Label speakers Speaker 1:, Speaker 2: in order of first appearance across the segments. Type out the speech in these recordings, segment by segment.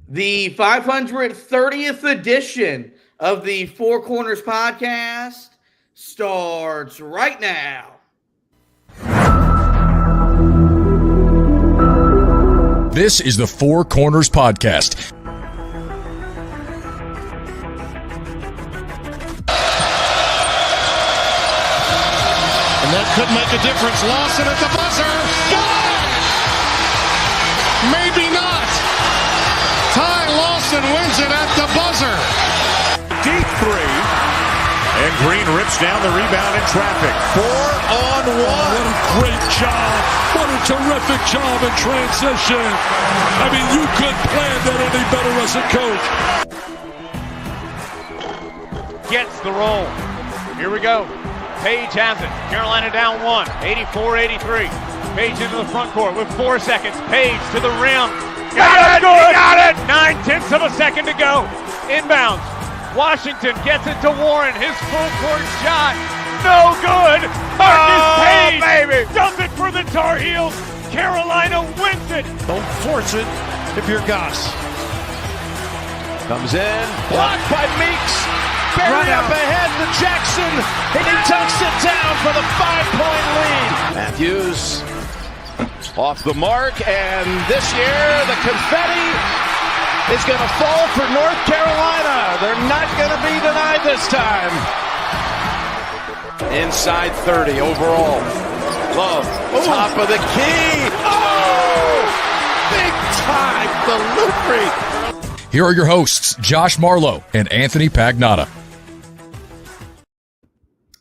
Speaker 1: The 530th edition of the Four Corners podcast starts right now.
Speaker 2: This is the Four Corners podcast.
Speaker 3: And that could make a difference. Lawson at the buzzer. Got it! Maybe not. Ty Lawson wins it at the buzzer.
Speaker 4: Deep three. And Green rips down the rebound in traffic. 4-on-1.
Speaker 5: What a great job. What a terrific job in transition. I mean, you couldn't plan that any better as a coach.
Speaker 6: Gets the roll. Here we go. Page has it. Carolina down one. 84-83. Page into the front court with 4 seconds. Page to the rim. Got it! Got it! 9/10 of a second to go. Inbounds. Washington gets it to Warren. His full court shot. No good. Marcus Page baby. Does it for the Tar Heels. Carolina wins it.
Speaker 3: Don't force it if you're Goss.
Speaker 4: Comes in. Blocked by Meeks. Buried up ahead to Jackson. And he tucks it down for the 5-point lead. Matthews off the mark. And this year, the confetti is going to fall for North Carolina. They're not going to be denied this time. Inside 30 overall. Love, top of the key. Oh! Big time delivery.
Speaker 2: Here are your hosts, Josh Marlowe and Anthony Pagnotta.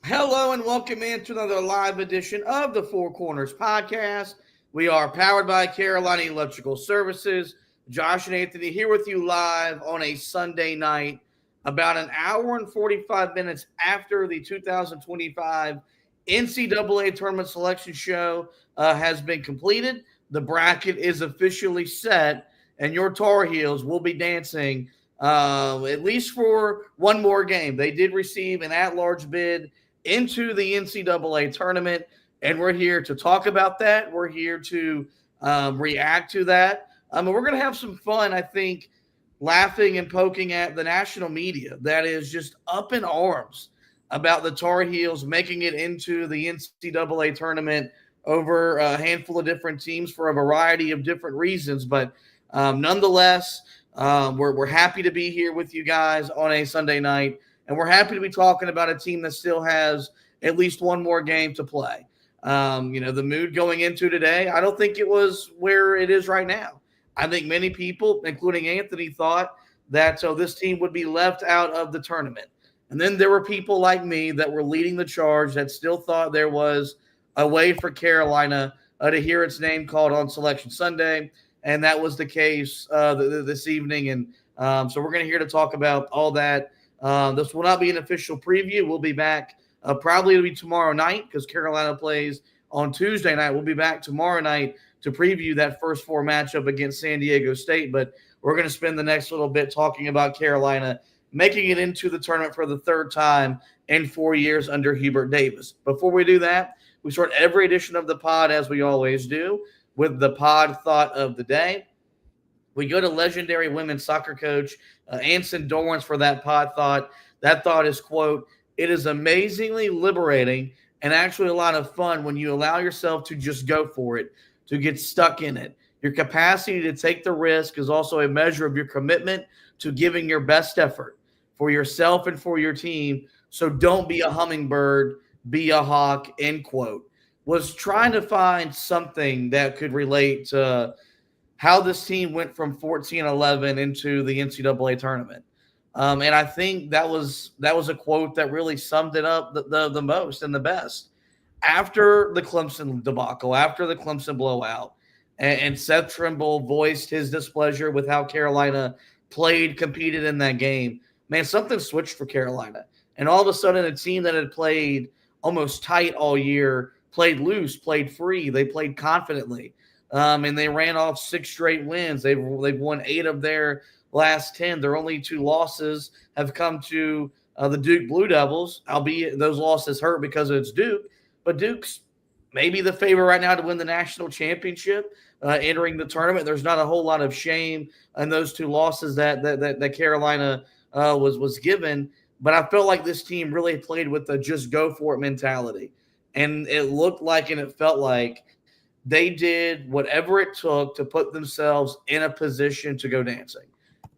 Speaker 1: Hello and welcome into another live edition of the Four Corners podcast. We are powered by Carolina Electrical Services. Josh and Anthony here with you live on a Sunday night, about an hour and 45 minutes after the 2025 NCAA Tournament Selection Show has been completed. The bracket is officially set, and your Tar Heels will be dancing at least for one more game. They did receive an at-large bid into the NCAA Tournament, and we're here to talk about that. We're here to react to that. And we're going to have some fun, I think, laughing and poking at the national media that is just up in arms about the Tar Heels making it into the NCAA tournament over a handful of different teams for a variety of different reasons. But nonetheless, we're happy to be here with you guys on a Sunday night, and we're happy to be talking about a team that still has at least one more game to play. The mood going into today, I don't think it was where it is right now. I think many people, including Anthony, thought that this team would be left out of the tournament. And then there were people like me that were leading the charge that still thought there was a way for Carolina to hear its name called on Selection Sunday. And that was the case this evening. And so we're going to here to talk about all that. This will not be an official preview. We'll be back. Probably it'll be tomorrow night because Carolina plays on Tuesday night. We'll be back tomorrow night to preview that first four matchup against San Diego State. But we're going to spend the next little bit talking about Carolina making it into the tournament for the third time in 4 years under Hubert Davis. Before we do that, we start every edition of the pod, as we always do, with the pod thought of the day. We go to legendary women's soccer coach Anson Dorrance for that pod thought. That thought is, quote, "It is amazingly liberating and actually a lot of fun when you allow yourself to just go for it, to get stuck in it. Your capacity to take the risk is also a measure of your commitment to giving your best effort for yourself and for your team. So don't be a hummingbird, be a hawk," end quote. Was trying to find something that could relate to how this team went from 14-11 into the NCAA tournament. And I think that was a quote that really summed it up the most and the best. After the Clemson debacle, after the Clemson blowout, and Seth Trimble voiced his displeasure with how Carolina competed in that game, man, something switched for Carolina. And all of a sudden, a team that had played almost tight all year, played loose, played free, they played confidently, and they ran off 6 straight wins. They've won 8 of their last 10. Their only 2 losses have come to the Duke Blue Devils, albeit those losses hurt because it's Duke. But Duke's maybe the favorite right now to win the national championship. entering the tournament. There's not a whole lot of shame in those two losses that Carolina was given. But I felt like this team really played with a just go for it mentality. And it looked like and it felt like they did whatever it took to put themselves in a position to go dancing.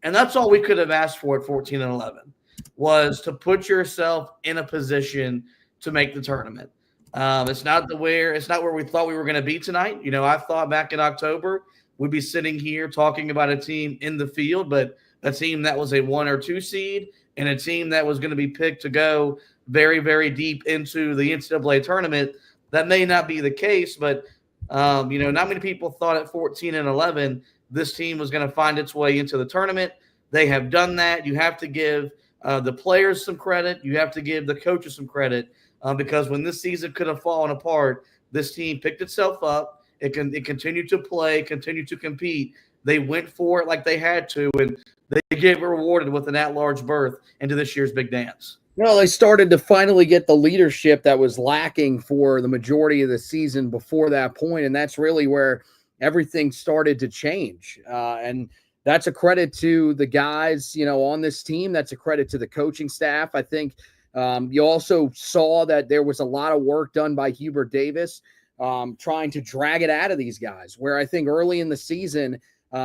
Speaker 1: And that's all we could have asked for at 14-11 was to put yourself in a position to make the tournament. It's not where we thought we were going to be tonight. I thought back in October we'd be sitting here talking about a team in the field, but a team that was a 1 or 2 seed and a team that was going to be picked to go very, very deep into the NCAA tournament. That may not be the case, but not many people thought at 14-11 this team was going to find its way into the tournament. They have done that. You have to give the players some credit. You have to give the coaches some credit because when this season could have fallen apart, this team picked itself up. It continued to play, continued to compete. They went for it like they had to, and they get rewarded with an at-large berth into this year's big dance.
Speaker 7: They started to finally get the leadership that was lacking for the majority of the season before that point, and that's really where everything started to change. And that's a credit to the guys, on this team. That's a credit to the coaching staff. I think you also saw that there was a lot of work done by Hubert Davis trying to drag it out of these guys, where I think early in the season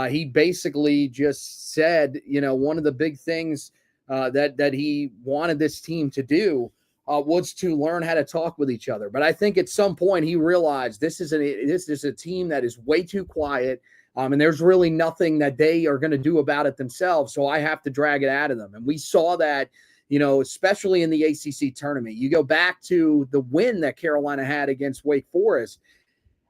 Speaker 7: he basically just said, one of the big things that he wanted this team to do was to learn how to talk with each other. But I think at some point he realized this is a team that is way too quiet, and there's really nothing that they are going to do about it themselves. So I have to drag it out of them. And we saw that, especially in the ACC tournament. You go back to the win that Carolina had against Wake Forest.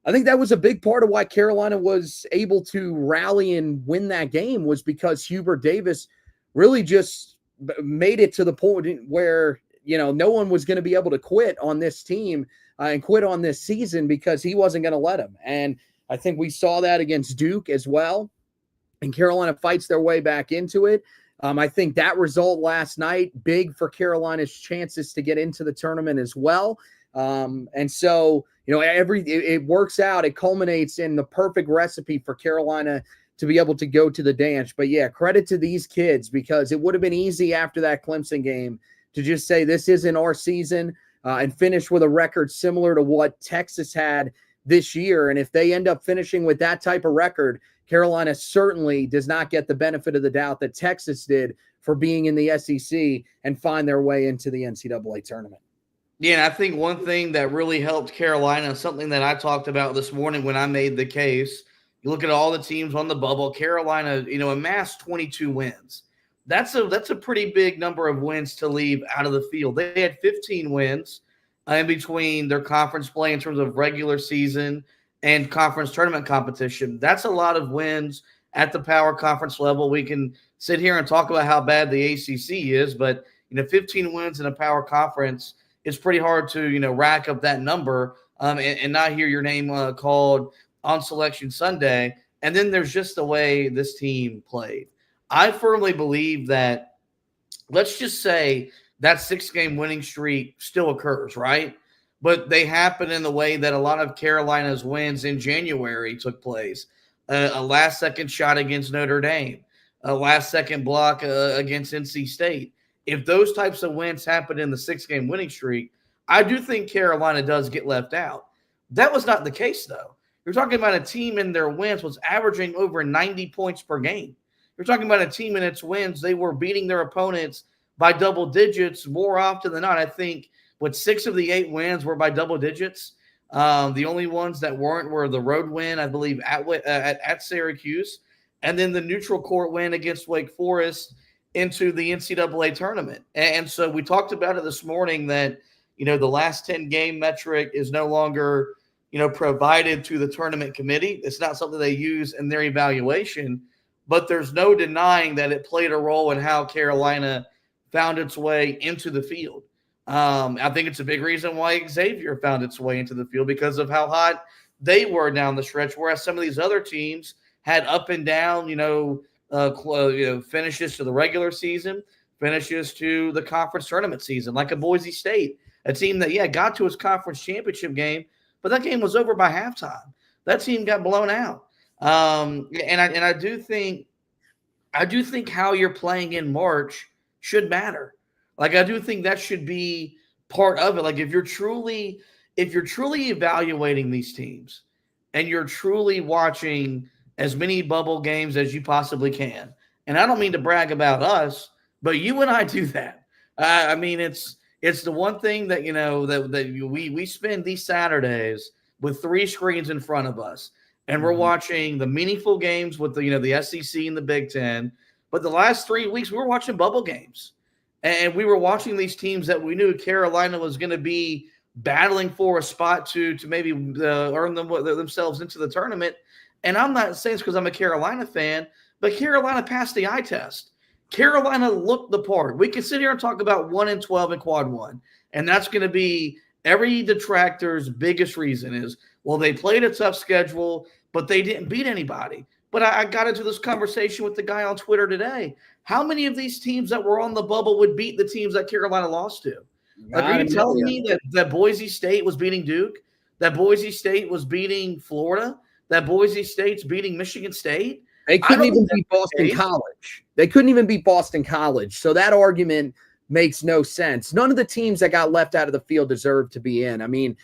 Speaker 7: I think that was a big part of why Carolina was able to rally and win that game, was because Hubert Davis really just made it to the point where, no one was going to be able to quit on this team and quit on this season because he wasn't going to let him. And I think we saw that against Duke as well. And Carolina fights their way back into it. I think that result last night, big for Carolina's chances to get into the tournament as well. And so, it works out. It culminates in the perfect recipe for Carolina to be able to go to the dance. But yeah, credit to these kids, because it would have been easy after that Clemson game to just say this isn't our season and finish with a record similar to what Texas had this year. And if they end up finishing with that type of record, Carolina certainly does not get the benefit of the doubt that Texas did for being in the SEC and find their way into the NCAA tournament.
Speaker 1: Yeah, and I think one thing that really helped Carolina, something that I talked about this morning when I made the case, you look at all the teams on the bubble, Carolina, amassed 22 wins. That's a pretty big number of wins to leave out of the field. They had 15 wins in between their conference play in terms of regular season and conference tournament competition. That's a lot of wins at the power conference level. We can sit here and talk about how bad the ACC is, but 15 wins in a power conference, it's pretty hard to rack up that number and not hear your name called on Selection Sunday. And then there's just the way this team played. I firmly believe that, let's just say that 6-game winning streak still occurs, right? But they happen in the way that a lot of Carolina's wins in January took place. A last-second shot against Notre Dame, a last-second block against NC State. If those types of wins happen in the 6-game winning streak, I do think Carolina does get left out. That was not the case, though. You're talking about a team in their wins was averaging over 90 points per game. You're talking about a team in its wins, they were beating their opponents by double digits more often than not. I think 6 of the 8 wins were by double digits. The only ones that weren't were the road win, I believe, at Syracuse, and then the neutral court win against Wake Forest into the NCAA tournament. And so we talked about it this morning that, the last 10-game metric is no longer, provided to the tournament committee. It's not something they use in their evaluation, but there's no denying that it played a role in how Carolina found its way into the field. I think it's a big reason why Xavier found its way into the field, because of how hot they were down the stretch, whereas some of these other teams had up and down, finishes to the regular season, finishes to the conference tournament season, like a Boise State, a team that, got to its conference championship game, but that game was over by halftime. That team got blown out. And I do think how you're playing in March should matter. Like, I do think that should be part of it. Like, if you're truly evaluating these teams and you're truly watching as many bubble games as you possibly can, and I don't mean to brag about us, but you and I do that. I mean, it's the one thing that, that we spend these Saturdays with 3 screens in front of us, and we're watching the meaningful games with the SEC and the Big Ten. But the last 3 weeks, we were watching bubble games. And we were watching these teams that we knew Carolina was going to be battling for a spot to maybe earn themselves into the tournament. And I'm not saying it's because I'm a Carolina fan, but Carolina passed the eye test. Carolina looked the part. We can sit here and talk about 1-12 in quad one, and that's going to be every detractor's biggest reason is, well, they played a tough schedule, but they didn't beat anybody. But I got into this conversation with the guy on Twitter today. How many of these teams that were on the bubble would beat the teams that Carolina lost to? Like, are you telling me that Boise State was beating Duke? That Boise State was beating Florida? That Boise State's beating Michigan State?
Speaker 7: They couldn't even beat Boston College. They couldn't even beat Boston College. So that argument makes no sense. None of the teams that got left out of the field deserve to be in. I mean,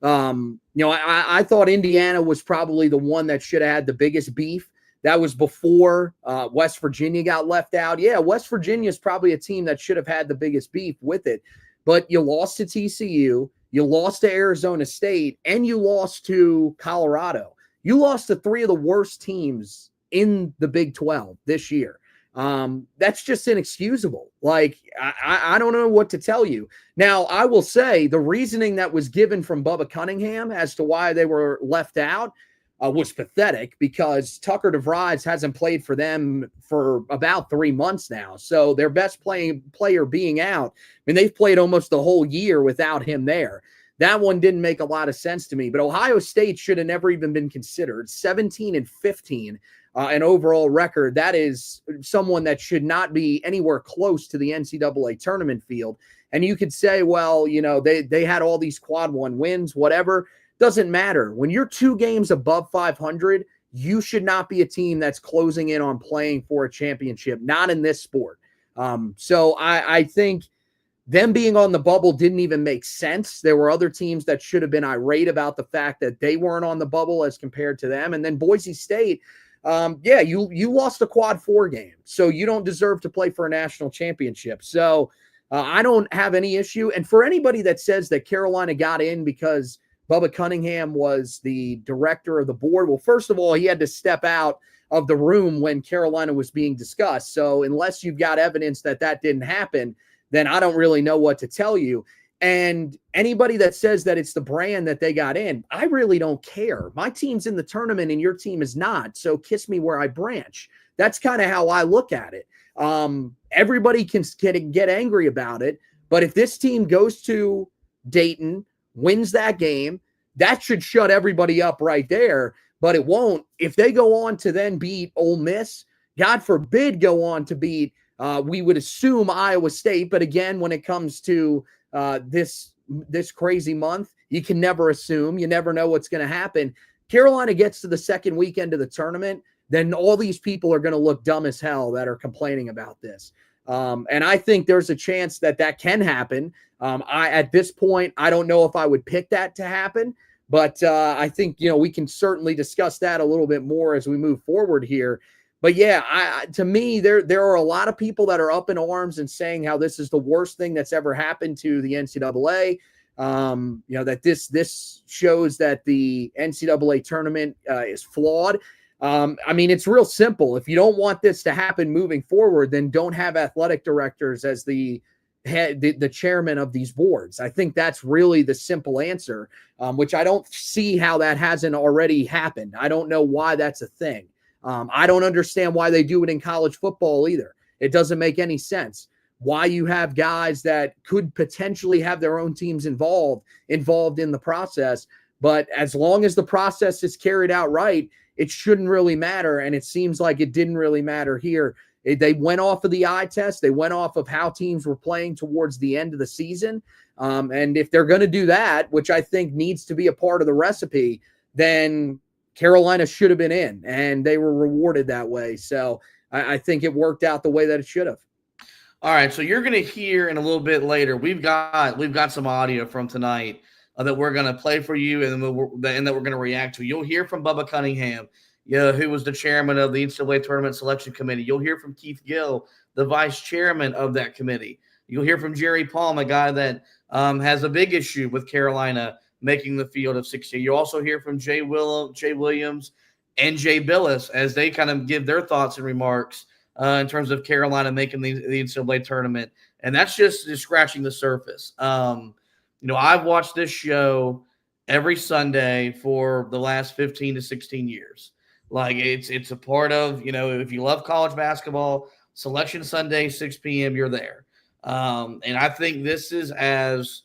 Speaker 7: I thought Indiana was probably the one that should have had the biggest beef. That was before West Virginia got left out. Yeah, West Virginia is probably a team that should have had the biggest beef with it. But you lost to TCU, you lost to Arizona State, and you lost to Colorado. You lost to 3 of the worst teams in the Big 12 this year. That's just inexcusable. Like, I don't know what to tell you. Now, I will say the reasoning that was given from Bubba Cunningham as to why they were left out was pathetic, because Tucker DeVries hasn't played for them for about 3 months now. So their best player being out, I mean, they've played almost the whole year without him there. That one didn't make a lot of sense to me. But Ohio State should have never even been considered. 17-15. An overall record. That is someone that should not be anywhere close to the NCAA tournament field. And you could say, well, they had all these quad one wins, whatever. Doesn't matter. When you're 2 games above 500, you should not be a team that's closing in on playing for a championship, not in this sport. So I think them being on the bubble didn't even make sense. There were other teams that should have been irate about the fact that they weren't on the bubble as compared to them. And then Boise State, you lost a quad 4 game, so you don't deserve to play for a national championship. So I don't have any issue. And for anybody that says that Carolina got in because Bubba Cunningham was the director of the board, well, first of all, he had to step out of the room when Carolina was being discussed. So unless you've got evidence that didn't happen, then I don't really know what to tell you. And anybody that says that it's the brand that they got in, I really don't care. My team's in the tournament and your team is not. So kiss me where I branch. That's kind of how I look at it. Everybody can get angry about it. But if this team goes to Dayton, wins that game, that should shut everybody up right there. But it won't. If they go on to then beat Ole Miss, God forbid go on to beat, we would assume Iowa State. But again, when it comes to this crazy month, you can never assume. You never know what's going to happen. Carolina gets to the second weekend of the tournament, then all these people are going to look dumb as hell that are complaining about this. And I think there's a chance that can happen. At this point, I don't know if I would pick that to happen, but I think, we can certainly discuss that a little bit more as we move forward here. But yeah, to me, there are a lot of people that are up in arms and saying how this is the worst thing that's ever happened to the NCAA. That this shows that the NCAA tournament is flawed. I mean, it's real simple. If you don't want this to happen moving forward, then don't have athletic directors as the chairman of these boards. I think that's really the simple answer, which I don't see how that hasn't already happened. I don't know why that's a thing. I don't understand why they do it in college football either. It doesn't make any sense. Why you have guys that could potentially have their own teams involved in the process, but as long as the process is carried out right, it shouldn't really matter. And it seems like it didn't really matter here. They went off of the eye test. They went off of how teams were playing towards the end of the season. And if they're going to do that, which I think needs to be a part of the recipe, then Carolina should have been in, and they were rewarded that way. So I think it worked out the way that it should have.
Speaker 1: All right, so you're going to hear in a little bit later. We've got some audio from tonight that we're going to play for you, and that we're going to react to. You'll hear from Bubba Cunningham, who was the chairman of the NCAA Tournament Selection Committee. You'll hear from Keith Gill, the vice chairman of that committee. You'll hear from Jerry Palm, a guy that has a big issue with Carolina making the field of 60. You'll also hear from Jay Williams and Jay Billis as they kind of give their thoughts and remarks in terms of Carolina making the NCAA tournament. And that's just scratching the surface. I've watched this show every Sunday for the last 15 to 16 years. Like it's a part of, if you love college basketball, Selection Sunday, 6 p.m., you're there. And I think this is as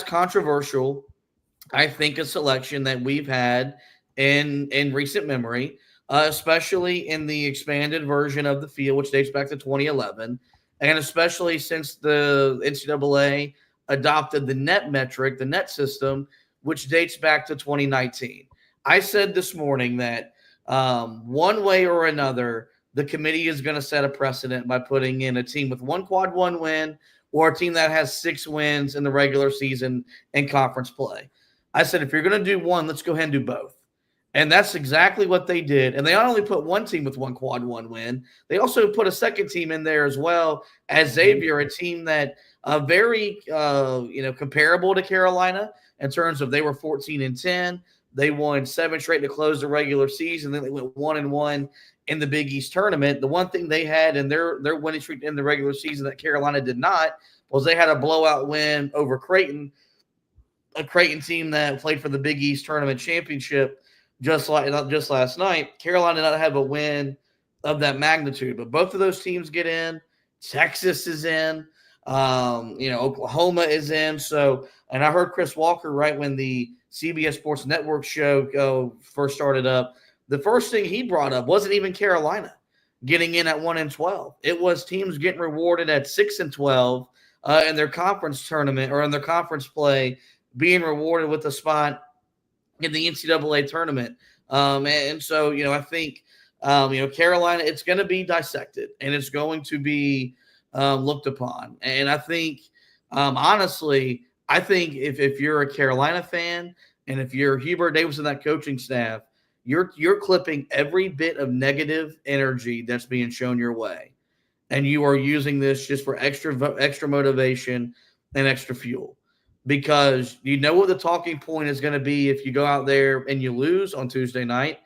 Speaker 1: controversial, I think, a selection that we've had in recent memory, especially in the expanded version of the field, which dates back to 2011, and especially since the NCAA adopted the net metric, the net system, which dates back to 2019. I said this morning that one way or another, the committee is going to set a precedent by putting in a team with one quad one win or a team that has 6 wins in the regular season and conference play. I said, if you're going to do one, let's go ahead and do both. And that's exactly what they did. And they not only put one team with one quad one win, they also put a second team in there as well as Xavier, a team that very comparable to Carolina in terms of they were 14-10. They won 7 straight to close the regular season. Then they went 1-1 in the Big East tournament. The one thing they had in their winning streak in the regular season that Carolina did not was they had a blowout win over Creighton, a Creighton team that played for the Big East tournament championship just last night. Carolina did not have a win of that magnitude, but both of those teams get in. Texas is in. Oklahoma is in. So, and I heard Chris Walker right when the CBS Sports Network show first started up. The first thing he brought up wasn't even Carolina getting in at 1-12. It was teams getting rewarded at 6-12 in their conference tournament or in their conference play, being rewarded with a spot in the NCAA tournament. And so, I think, Carolina, it's going to be dissected and it's going to be looked upon. And I think, honestly, if you're a Carolina fan and if you're Hubert Davis and that coaching staff, you're clipping every bit of negative energy that's being shown your way. And you are using this just for extra motivation and extra fuel. Because you know what the talking point is going to be if you go out there and you lose on Tuesday night.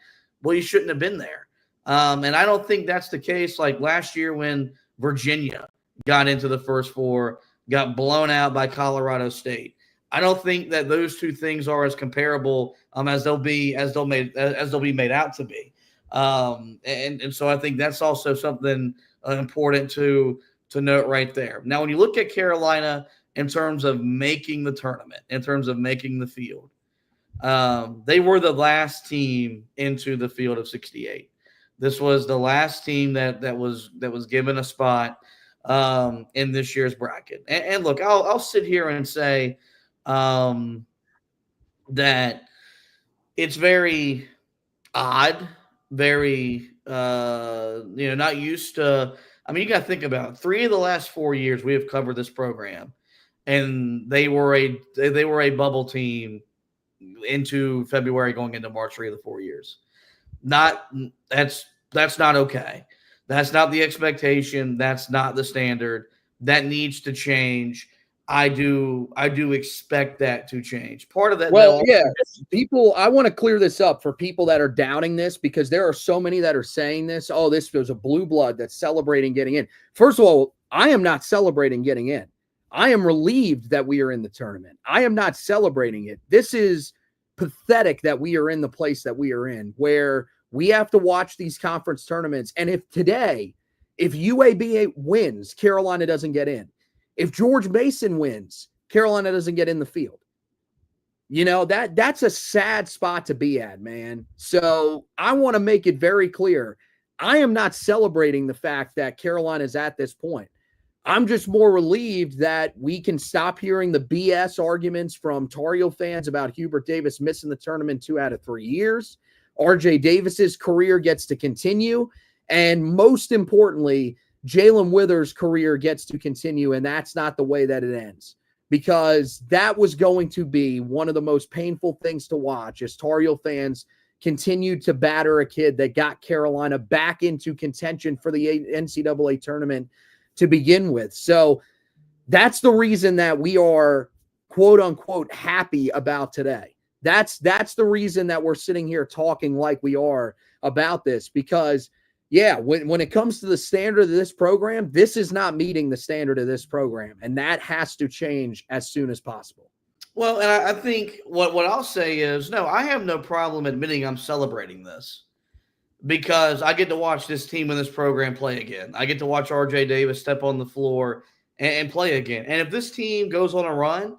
Speaker 1: Well, you shouldn't have been there. And I don't think that's the case like last year when Virginia got into the first 4, got blown out by Colorado State. I don't think that those two things are as comparable as they'll be made out to be. And so I think that's also something important to note right there. Now, when you look at Carolina in terms of making the tournament, in terms of making the field, they were the last team into the field of 68. This was the last team that was given a spot in this year's bracket. And look, I'll sit here and say that it's very odd, very not used to. I mean, you got to think about it. 3 of the last 4 years we have covered this program, and they were a bubble team into February going into March 3 of the 4 years. That's not okay. That's not the expectation. That's not the standard. That needs to change. I do expect that to change. Part of that.
Speaker 7: Well, people, I want to clear this up for people that are doubting this, because there are so many that are saying this. Oh, this was a blue blood that's celebrating getting in. First of all, I am not celebrating getting in. I am relieved that we are in the tournament. I am not celebrating it. This is pathetic that we are in the place that we are in, where we have to watch these conference tournaments. And if UAB wins, Carolina doesn't get in. If George Mason wins, Carolina doesn't get in the field. That's a sad spot to be at, man. So I want to make it very clear. I am not celebrating the fact that Carolina is at this point. I'm just more relieved that we can stop hearing the BS arguments from Tar Heel fans about Hubert Davis missing the tournament 2 out of 3 years. RJ Davis's career gets to continue. And most importantly, Jalen Withers' career gets to continue, and that's not the way that it ends. Because that was going to be one of the most painful things to watch as Tar Heel fans continued to batter a kid that got Carolina back into contention for the NCAA tournament to begin with. So that's the reason that we are, quote unquote, happy about today. That's the reason that we're sitting here talking like we are about this, because yeah, when it comes to the standard of this program, this is not meeting the standard of this program, and that has to change as soon as possible.
Speaker 1: Well, and I think what I'll say is, no, I have no problem admitting I'm celebrating this because I get to watch this team and this program play again. I get to watch RJ Davis step on the floor and play again. And if this team goes on a run,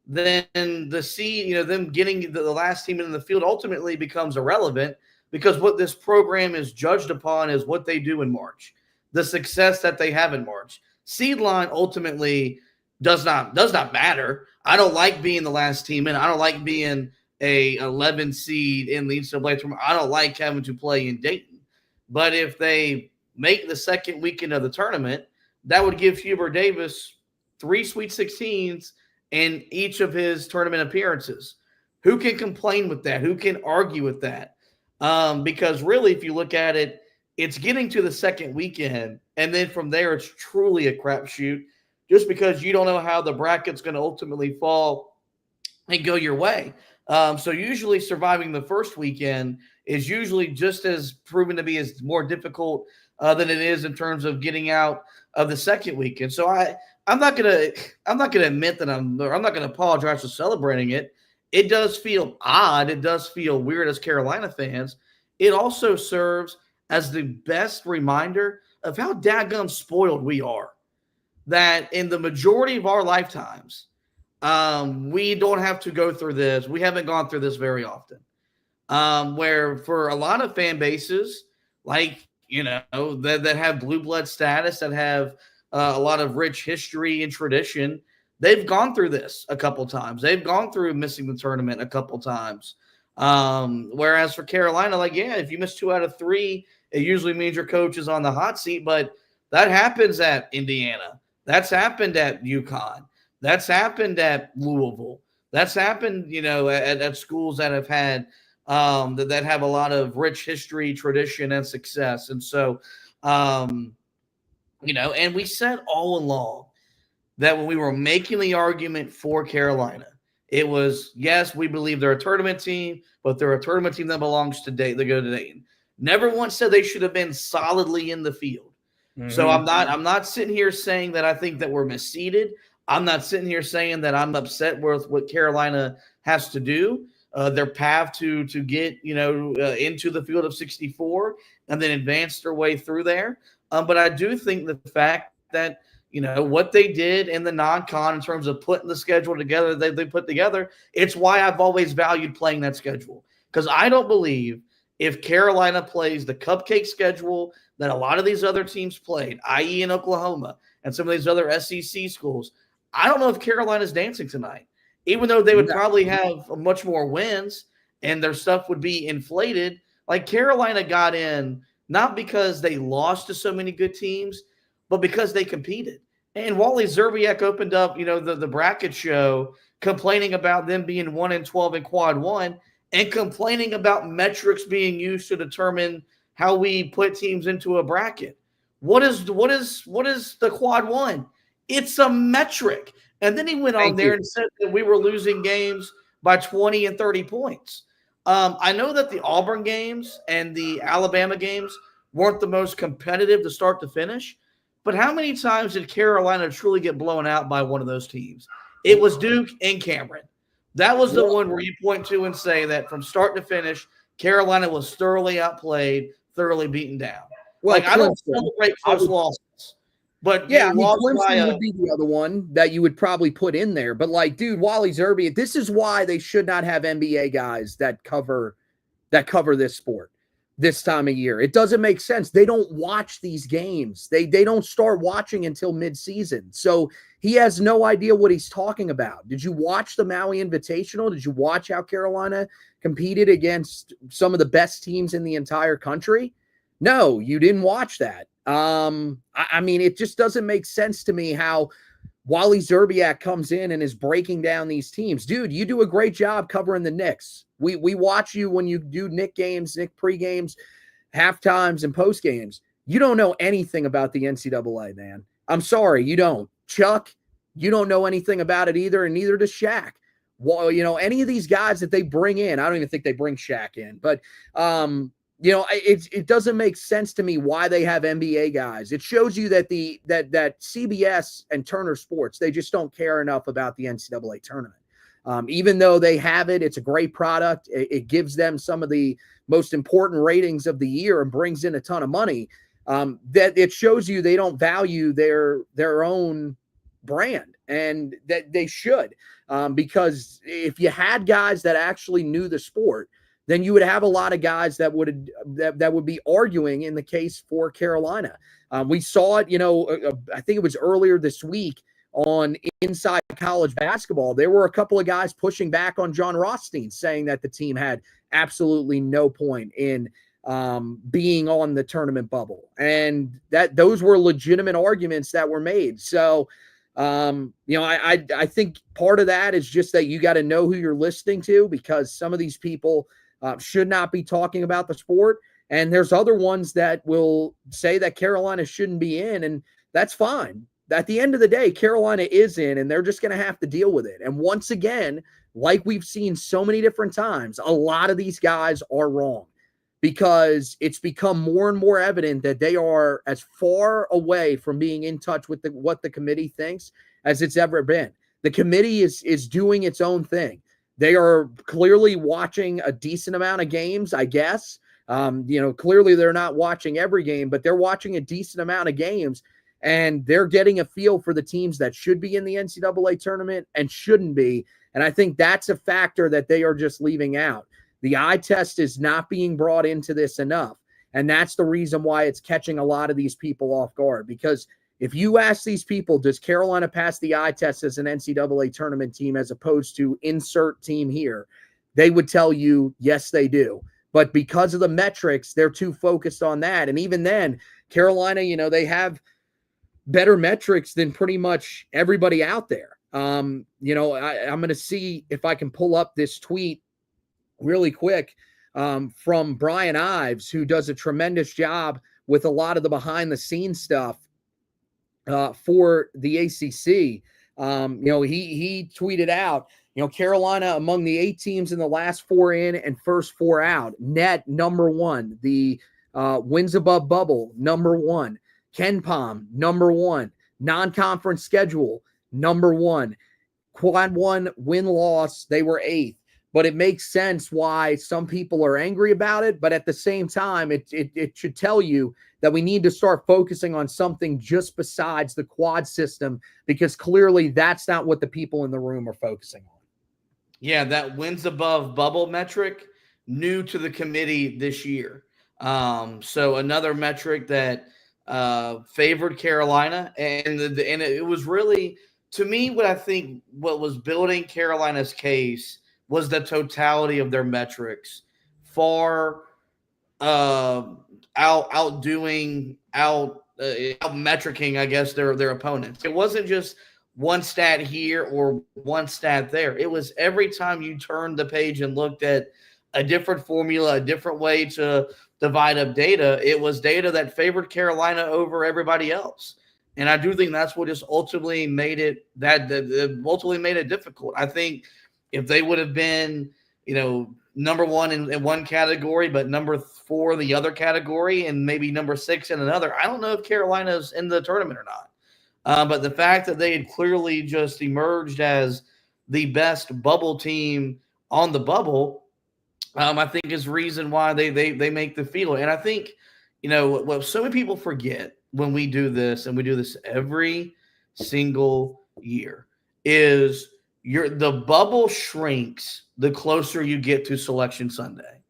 Speaker 1: then the seed, them getting the last team in the field ultimately becomes irrelevant, because what this program is judged upon is what they do in March, the success that they have in March. Seed line ultimately does not matter. I don't like being the last team in. I don't like being a 11 seed in the NCAA tournament. I don't like having to play in Dayton. But if they make the second weekend of the tournament, that would give Hubert Davis 3 Sweet 16s in each of his tournament appearances. Who can complain with that? Who can argue with that? Because really, if you look at it, it's getting to the second weekend, and then from there, it's truly a crapshoot, just because you don't know how the bracket's going to ultimately fall and go your way. So usually surviving the first weekend is usually just as proven to be as more difficult than it is in terms of getting out of the second weekend. So I'm not gonna admit that I'm not gonna apologize for celebrating it. It does feel odd. It does feel weird as Carolina fans. It also serves as the best reminder of how daggum spoiled we are. That in the majority of our lifetimes, we don't have to go through this. We haven't gone through this very often. Where for a lot of fan bases, like, that have blue blood status, that have a lot of rich history and tradition, they've gone through this a couple times. They've gone through missing the tournament a couple times. Whereas for Carolina, if you miss 2 out of 3, it usually means your coach is on the hot seat. But that happens at Indiana. That's happened at UConn. That's happened at Louisville. That's happened, at schools that have had that have a lot of rich history, tradition, and success. And so, and we said all along that when we were making the argument for Carolina, it was, yes, we believe they're a tournament team, but they're a tournament team that belongs to Dayton. They go to Dayton. Never once said they should have been solidly in the field. Mm-hmm. So I'm not sitting here saying that I think that we're misseeded. I'm not sitting here saying that I'm upset with what Carolina has to do. Their path to get into the field of 64 and then advance their way through there. But I do think the fact that what they did in the non-con in terms of putting the schedule together, they put together, it's why I've always valued playing that schedule. Because I don't believe if Carolina plays the cupcake schedule that a lot of these other teams played, i.e. in Oklahoma and some of these other SEC schools, I don't know if Carolina's dancing tonight. Even though they would probably have much more wins and their stuff would be inflated, like Carolina got in not because they lost to so many good teams, but because they competed. And Wally Zerbiak opened up, the bracket show complaining about them being 1-12 in quad one and complaining about metrics being used to determine how we put teams into a bracket. What is the quad one? It's a metric. And then he went on there and said that we were losing games by 20 and 30 points. I know that the Auburn games and the Alabama games weren't the most competitive to start to finish, but how many times did Carolina truly get blown out by one of those teams? It was Duke and Cameron. That was the one where you point to and say that from start to finish, Carolina was thoroughly outplayed, thoroughly beaten down.
Speaker 7: Well,
Speaker 1: I don't celebrate close losses. But
Speaker 7: Clemson would be the other one that you would probably put in there. But Wally Zerbiak, this is why they should not have NBA guys that cover this sport. this time of year. It doesn't make sense. They don't watch these games. They don't start watching until midseason. So he has no idea what he's talking about. Did you watch the Maui Invitational? Did you watch how Carolina competed against some of the best teams in the entire country? No, you didn't watch that. I mean, it just doesn't make sense to me how Wally Zerbiak comes in and is breaking down these teams. Dude, you do a great job covering the Knicks. We watch you when you do Knick games, Knick pre-games, halftimes, and post-games. You don't know anything about the NCAA, man. I'm sorry, you don't. Chuck, you don't know anything about it either, and neither does Shaq. Well, you know, any of these guys that they bring in, I don't even think they bring Shaq in, but you know, it doesn't make sense to me why they have NBA guys. It shows you that that CBS and Turner Sports, they just don't care enough about the NCAA tournament. Even though they have it, it's a great product. It gives them some of the most important ratings of the year and brings in a ton of money. That it shows you they don't value their own brand, and that they should. Because if you had guys that actually knew the sport, then you would have a lot of guys that would be arguing in the case for Carolina. We saw it, you know, I think it was earlier this week on Inside College Basketball. There were a couple of guys pushing back on John Rothstein, saying that the team had absolutely no point in being on the tournament bubble, and that those were legitimate arguments that were made. So, you know, I think part of that is just that you got to know who you're listening to, because some of these people should not be talking about the sport. And there's other ones that will say that Carolina shouldn't be in, and that's fine. At the end of the day, Carolina is in, and they're just going to have to deal with it. And once again, like we've seen so many different times, a lot of these guys are wrong, because it's become more and more evident that they are as far away from being in touch with what the committee thinks as it's ever been. The committee is doing its own thing. They are clearly watching a decent amount of games, I guess. You know, clearly they're not watching every game, but they're watching a decent amount of games, and they're getting a feel for the teams that should be in the NCAA tournament and shouldn't be. And I think that's a factor that they are just leaving out. The eye test is not being brought into this enough. And that's the reason why it's catching a lot of these people off guard. Because if you ask these people, does Carolina pass the eye test as an NCAA tournament team as opposed to insert team here, they would tell you, yes, they do. But because of the metrics, they're too focused on that. And even then, Carolina, you know, they have better metrics than pretty much everybody out there. You know, I'm going to see if I can pull up this tweet really quick from Brian Ives, who does a tremendous job with a lot of the behind the scenes stuff for the ACC. You know, he tweeted out, you know, Carolina among the 8 teams in the last 4 in and first 4 out, net number 1, the wins above bubble number 1, Ken Pom number 1, non-conference schedule number 1, quad 1 win-loss, they were 8th. But it makes sense why some people are angry about it. But at the same time, it should tell you that we need to start focusing on something just besides the quad system, because clearly that's not what the people in the room are focusing on.
Speaker 1: Yeah, that wins above bubble metric, new to the committee this year. So another metric that favored Carolina, and it was really, to me, what was building Carolina's case was the totality of their metrics, far outmetricing, I guess, their opponents. It wasn't just one stat here or one stat there. It was every time you turned the page and looked at a different formula, a different way to divide up data, it was data that favored Carolina over everybody else. And I do think that's what just ultimately made it difficult. I think if they would have been, you know, number 1 in one category, but number 4 in the other category, and maybe number 6 in another, I don't know if Carolina's in the tournament or not. But the fact that they had clearly just emerged as the best bubble team on the bubble, I think is reason why they make the field. And I think, you know, what so many people forget when we do this, and we do this every single year, is the bubble shrinks the closer you get to Selection Sunday.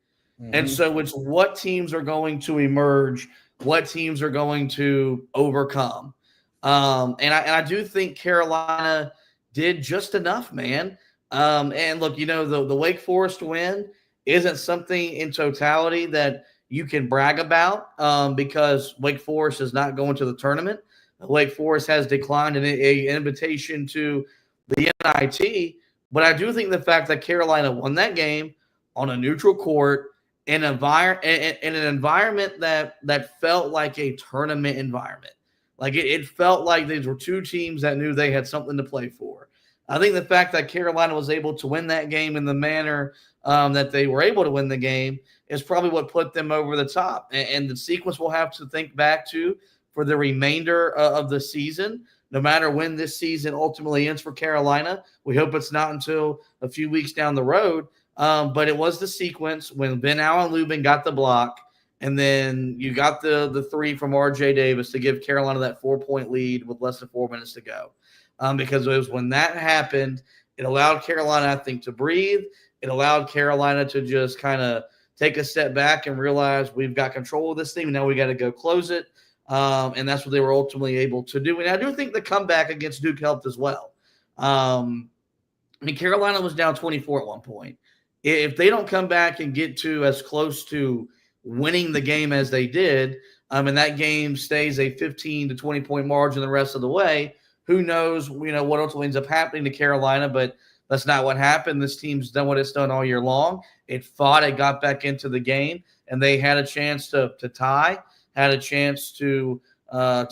Speaker 1: And so it's what teams are going to emerge, what teams are going to overcome. And I do think Carolina did just enough, man. And look, the Wake Forest win isn't something in totality that you can brag about because Wake Forest is not going to the tournament. Wake Forest has declined an invitation to the NIT. But I do think the fact that Carolina won that game on a neutral court in an environment that felt like a tournament environment. Like it felt like these were two teams that knew they had something to play for. I think the fact that Carolina was able to win that game in the manner that they were able to win the game is probably what put them over the top. And the sequence we'll have to think back to for the remainder of the season, no matter when this season ultimately ends for Carolina. We hope it's not until a few weeks down the road. But it was the sequence when Ben Allen Lubin got the block, and then you got the three from R.J. Davis to give Carolina that 4-point lead with less than 4 minutes to go. Because it was when that happened, it allowed Carolina, I think, to breathe. It allowed Carolina to just kind of take a step back and realize we've got control of this thing. Now we got to go close it. And that's what they were ultimately able to do. And I do think the comeback against Duke helped as well. Carolina was down 24 at one point. If they don't come back and get to as close to winning the game as they did, and that game stays a 15 to 20 point margin the rest of the way, who knows, what ultimately ends up happening to Carolina, but that's not what happened. This team's done what it's done all year long. It fought, it got back into the game, and they had a chance to tie, had a chance to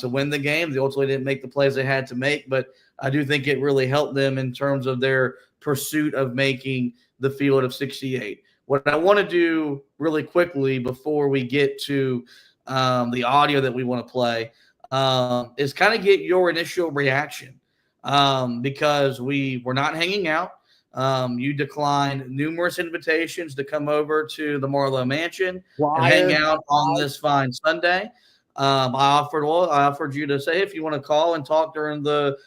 Speaker 1: win the game. They ultimately didn't make the plays they had to make, but I do think it really helped them in terms of their pursuit of making the field of 68. What I want to do really quickly before we get to the audio that we want to play is kind of get your initial reaction because we were not hanging out. You declined numerous invitations to come over to the Marlowe Mansion and hang out on this fine Sunday. I offered you to say if you want to call and talk during the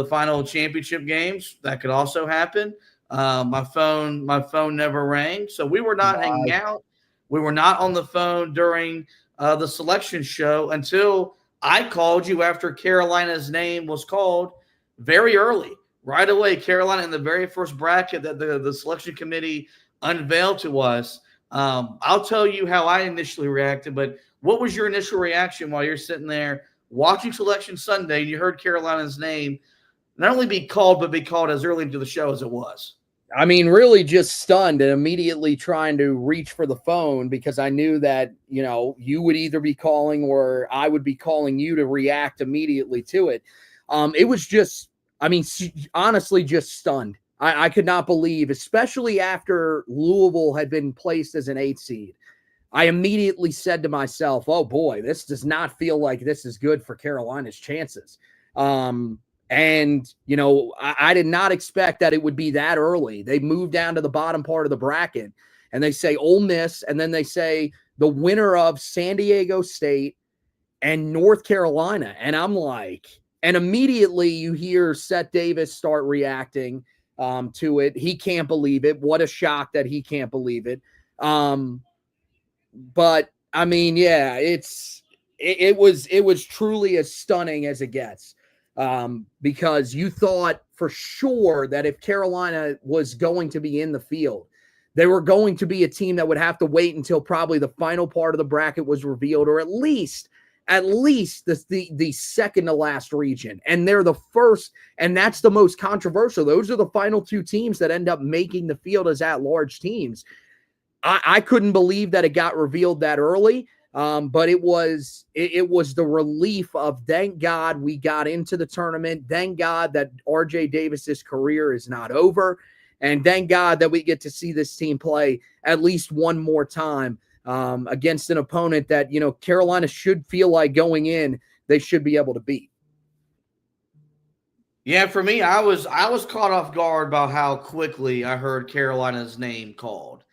Speaker 1: final championship games, that could also happen. My phone never rang, so we were not hanging out. We were not on the phone during the selection show until I called you after Carolina's name was called very early. Right away, Carolina in the very first bracket that the selection committee unveiled to us. I'll tell you how I initially reacted, but what was your initial reaction while you're sitting there watching Selection Sunday and you heard Carolina's name not only be called, but be called as early into the show as it was?
Speaker 7: I mean, really just stunned and immediately trying to reach for the phone because I knew that, you would either be calling or I would be calling you to react immediately to it. It was just, honestly, just stunned. I could not believe, especially after Louisville had been placed as an 8th seed. I immediately said to myself, oh boy, this does not feel like this is good for Carolina's chances. And, I did not expect that it would be that early. They moved down to the bottom part of the bracket and they say Ole Miss, and then they say the winner of San Diego State and North Carolina. And I'm like, and immediately you hear Seth Davis start reacting to it. He can't believe it. What a shock that he can't believe it. But yeah, it was truly as stunning as it gets. Because you thought for sure that if Carolina was going to be in the field, they were going to be a team that would have to wait until probably the final part of the bracket was revealed, or at least the second to last region. And they're the first, and that's the most controversial. Those are the final two teams that end up making the field as at-large teams. I couldn't believe that it got revealed that early. But it was the relief of thank God we got into the tournament. Thank God that R.J. Davis's career is not over. And thank God that we get to see this team play at least one more time against an opponent that, Carolina should feel like going in, they should be able to beat.
Speaker 1: Yeah, for me, I was caught off guard by how quickly I heard Carolina's name called.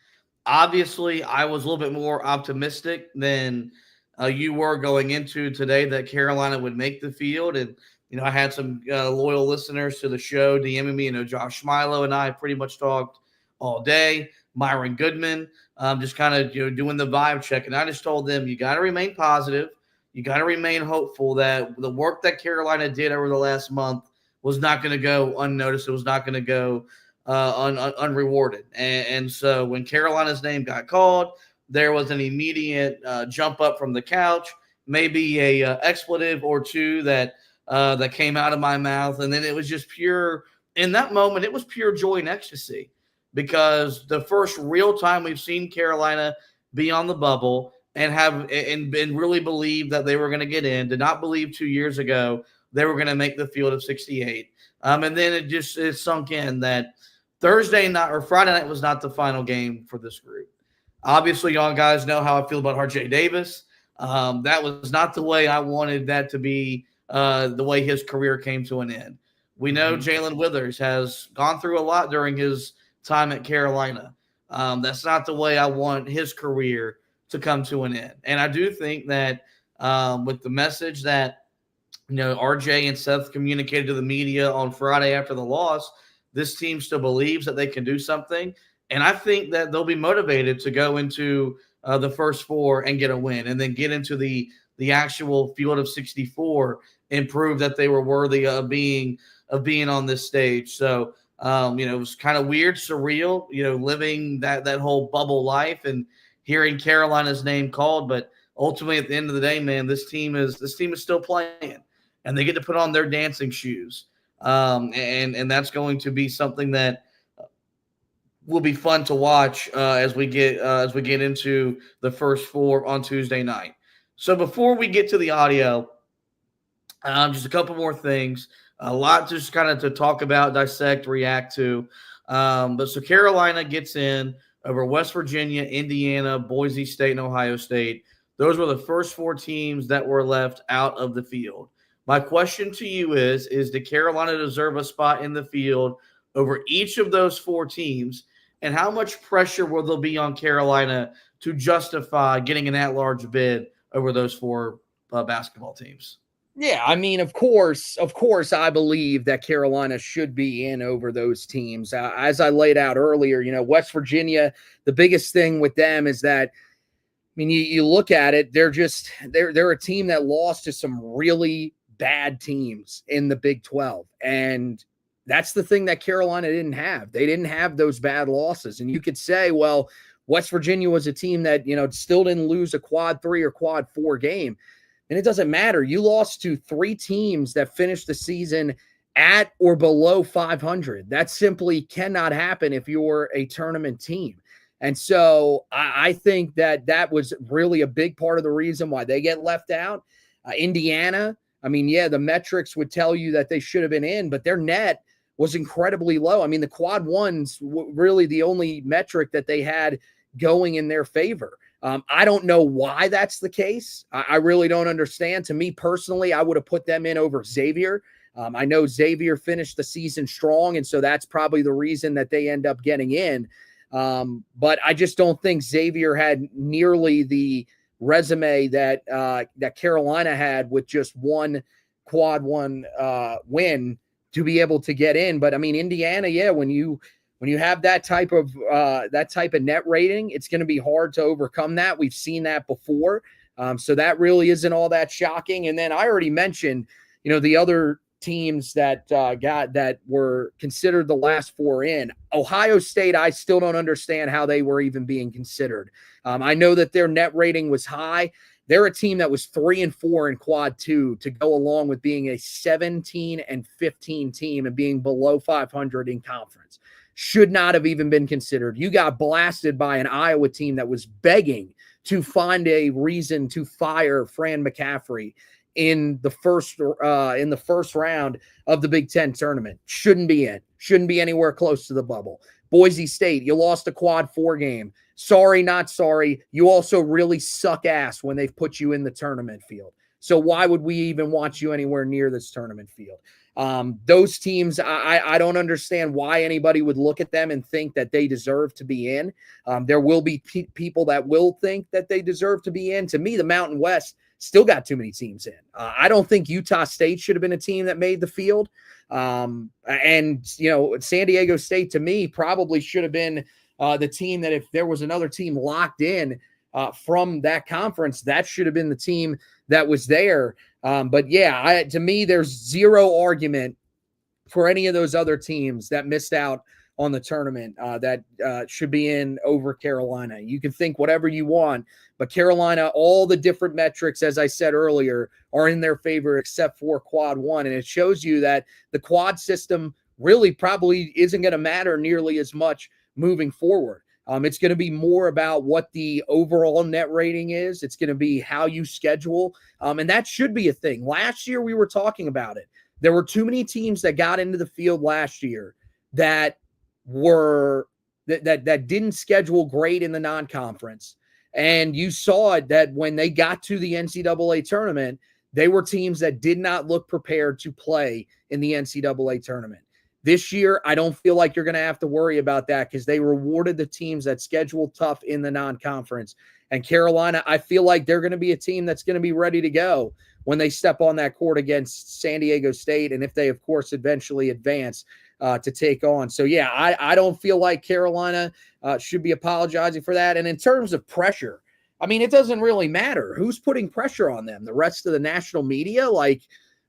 Speaker 1: Obviously, I was a little bit more optimistic than you were going into today that Carolina would make the field. And, I had some loyal listeners to the show DMing me. Josh Schmilo and I pretty much talked all day. Myron Goodman just kind of doing the vibe check. And I just told them, you got to remain positive. You got to remain hopeful that the work that Carolina did over the last month was not going to go unnoticed. It was not going to go unrewarded. And so when Carolina's name got called, there was an immediate jump up from the couch, maybe a expletive or two that came out of my mouth. And then it was just pure, in that moment, it was pure joy and ecstasy, because the first real time we've seen Carolina be on the bubble and really believe that they were going to get in. Did not believe 2 years ago they were going to make the field of 68. And then it sunk in that Thursday night or Friday night was not the final game for this group. Obviously, y'all guys know how I feel about RJ Davis. That was not the way I wanted that to be, the way his career came to an end. We know Jalen Withers has gone through a lot during his time at Carolina. That's not the way I want his career to come to an end. And I do think that with the message that RJ and Seth communicated to the media on Friday after the loss, this team still believes that they can do something. And I think that they'll be motivated to go into the first four and get a win, and then get into the actual field of 64 and prove that they were worthy of being on this stage. So, it was kind of weird, surreal, living that whole bubble life and hearing Carolina's name called. But ultimately, at the end of the day, man, this team is still playing, and they get to put on their dancing shoes. And that's going to be something that will be fun to watch as we get into the first four on Tuesday night. So before we get to the audio, just a couple more things. A lot just kind of to talk about, dissect, react to. But so Carolina gets in over West Virginia, Indiana, Boise State, and Ohio State. Those were the first four teams that were left out of the field. My question to you is did Carolina deserve a spot in the field over each of those four teams? And how much pressure will there be on Carolina to justify getting an at-large bid over those four basketball teams?
Speaker 7: Yeah, I mean, of course, I believe that Carolina should be in over those teams. As I laid out earlier, West Virginia, the biggest thing with them is that, I mean, you look at it, they're a team that lost to some really bad teams in the Big 12. And that's the thing that Carolina didn't have. They didn't have those bad losses. And you could say, well, West Virginia was a team that, still didn't lose a quad 3 or quad 4 game. And it doesn't matter. You lost to 3 teams that finished the season at or below 500. That simply cannot happen if you're a tournament team. And so I think that was really a big part of the reason why they get left out. Indiana, I mean, yeah, the metrics would tell you that they should have been in, but their net was incredibly low. I mean, the quad ones were really the only metric that they had going in their favor. I don't know why that's the case. I really don't understand. To me personally, I would have put them in over Xavier. I know Xavier finished the season strong, and so that's probably the reason that they end up getting in. But I just don't think Xavier had nearly the resume that Carolina had with just one quad 1 win to be able to get in. But I mean, Indiana, yeah, when you have that type of net rating, it's going to be hard to overcome that. We've seen that before. So that really isn't all that shocking. And then I already mentioned, the other teams that were considered the last 4 in. Ohio State, I still don't understand how they were even being considered. I know that their net rating was high. They're a team that was 3-4 in quad 2 to go along with being a 17-15 team and being below 500 in conference. Should not have even been considered. You got blasted by an Iowa team that was begging to find a reason to fire Fran McCaffrey in the first round of the Big Ten tournament. Shouldn't be in. Shouldn't be anywhere close to the bubble. Boise State, you lost a quad 4 game. Sorry, not sorry. You also really suck ass when they've put you in the tournament field. So why would we even want you anywhere near this tournament field? Those teams, I don't understand why anybody would look at them and think that they deserve to be in. There will be people that will think that they deserve to be in. To me, the Mountain West still got too many teams in. I don't think Utah State should have been a team that made the field. And San Diego State, to me, probably should have been the team that if there was another team locked in from that conference, that should have been the team that was there. But yeah, to me, there's zero argument for any of those other teams that missed out on the tournament that should be in over Carolina. You can think whatever you want, but Carolina, all the different metrics, as I said earlier, are in their favor except for quad one. And it shows you that the quad system really probably isn't going to matter nearly as much moving forward. It's going to be more about what the overall net rating is. It's going to be how you schedule. And that should be a thing. Last year, we were talking about it. There were too many teams that got into the field last year that didn't schedule great in the non-conference. And you saw it that when they got to the NCAA tournament, they were teams that did not look prepared to play in the NCAA tournament. This year, I don't feel like you're going to have to worry about that because they rewarded the teams that scheduled tough in the non-conference. And Carolina, I feel like they're going to be a team that's going to be ready to go when they step on that court against San Diego State, and if they, of course, eventually advance to take on. So, yeah, I don't feel like Carolina should be apologizing for that. And in terms of pressure, I mean, it doesn't really matter who's putting pressure on them. The rest of the national media, like,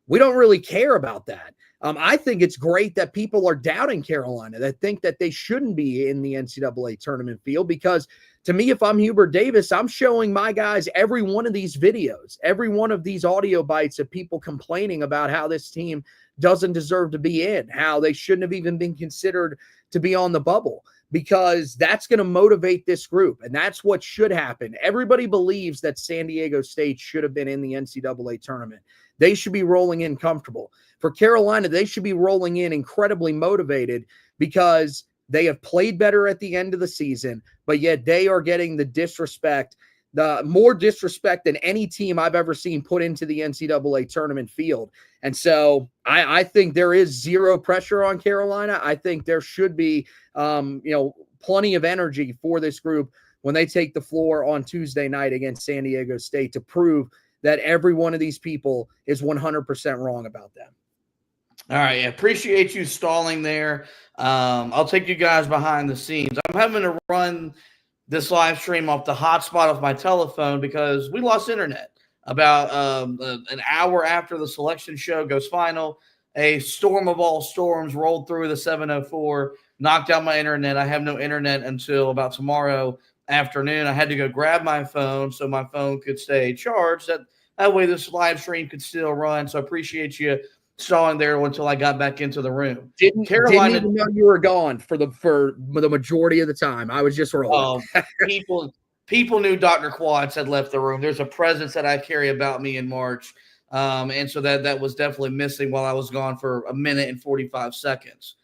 Speaker 7: we don't really care about that. I think it's great that people are doubting Carolina, that think that they shouldn't be in the NCAA tournament field, because to me, if I'm Hubert Davis, I'm showing my guys every one of these videos, every one of these audio bites of people complaining about how this team doesn't deserve to be in, how they shouldn't have even been considered to be on the bubble, because that's going to motivate this group. And that's what should happen. Everybody believes that San Diego State should have been in the NCAA tournament. They should be rolling in comfortable. For Carolina, they should be rolling in incredibly motivated because they have played better at the end of the season, but yet they are getting the disrespect, the more disrespect than any team I've ever seen put into the NCAA tournament field. And so I think there is zero pressure on Carolina. I think there should be, plenty of energy for this group when they take the floor on Tuesday night against San Diego State to prove that every one of these people is 100% wrong about them.
Speaker 1: All right. Yeah, appreciate you stalling there. I'll take you guys behind the scenes. I'm having to run this live stream off the hotspot of my telephone because we lost internet about an hour after the selection show goes final. A storm of all storms rolled through the 704, knocked out my internet. I have no internet until about tomorrow afternoon. I had to go grab my phone so my phone could stay charged. That way this live stream could still run. So I appreciate you stalling there until I got back into the room.
Speaker 7: Didn't even know you were gone for the majority of the time. I was just rolling.
Speaker 1: People knew Dr. Quads had left the room. There's a presence that I carry about me in March. And so that was definitely missing while I was gone for a minute and 45 seconds.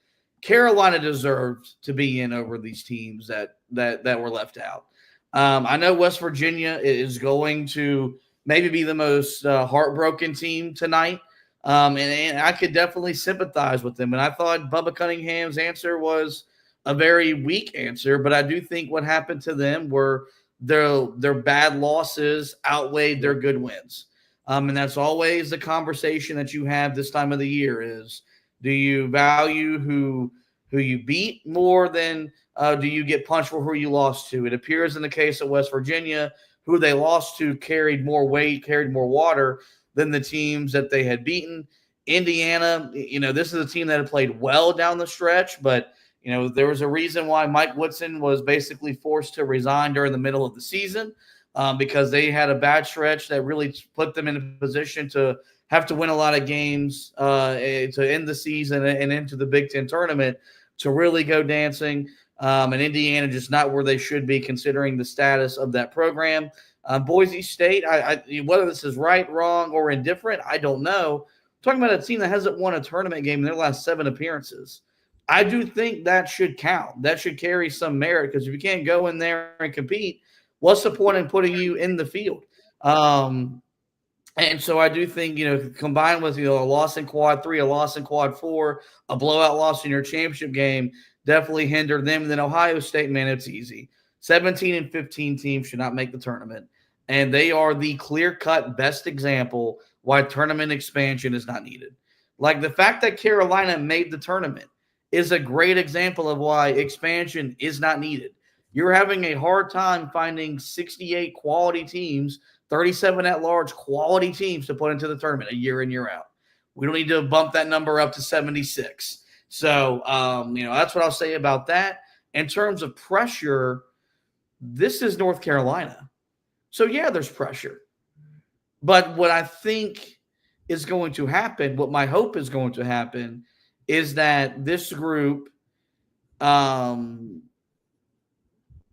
Speaker 1: Carolina deserved to be in over these teams that were left out. I know West Virginia is going to maybe be the most heartbroken team tonight. And I could definitely sympathize with them. And I thought Bubba Cunningham's answer was a very weak answer, but I do think what happened to them were their bad losses outweighed their good wins. And that's always the conversation that you have this time of the year is, do you value who you beat more than do you get punched for who you lost to? It appears in the case of West Virginia, who they lost to carried more weight, carried more water than the teams that they had beaten. Indiana, this is a team that had played well down the stretch, but, there was a reason why Mike Woodson was basically forced to resign during the middle of the season because they had a bad stretch that really put them in a position to have to win a lot of games to end the season and into the Big Ten tournament to really go dancing. And Indiana just not where they should be considering the status of that program. Boise State, whether this is right, wrong, or indifferent, I don't know. I'm talking about a team that hasn't won a tournament game in their last 7 appearances. I do think that should count. That should carry some merit because if you can't go in there and compete, what's the point in putting you in the field? And so I do think, combined with, a loss in quad 3, a loss in quad 4, a blowout loss in your championship game definitely hindered them. And then Ohio State, man, it's easy. 17 and 15 teams should not make the tournament. And they are the clear-cut best example why tournament expansion is not needed. Like the fact that Carolina made the tournament is a great example of why expansion is not needed. You're having a hard time finding 68 quality teams, 37 at-large quality teams to put into the tournament a year in, year out. We don't need to bump that number up to 76. So, that's what I'll say about that. In terms of pressure, this is North Carolina. So, yeah, there's pressure. But what I think is going to happen, what my hope is going to happen, is that this group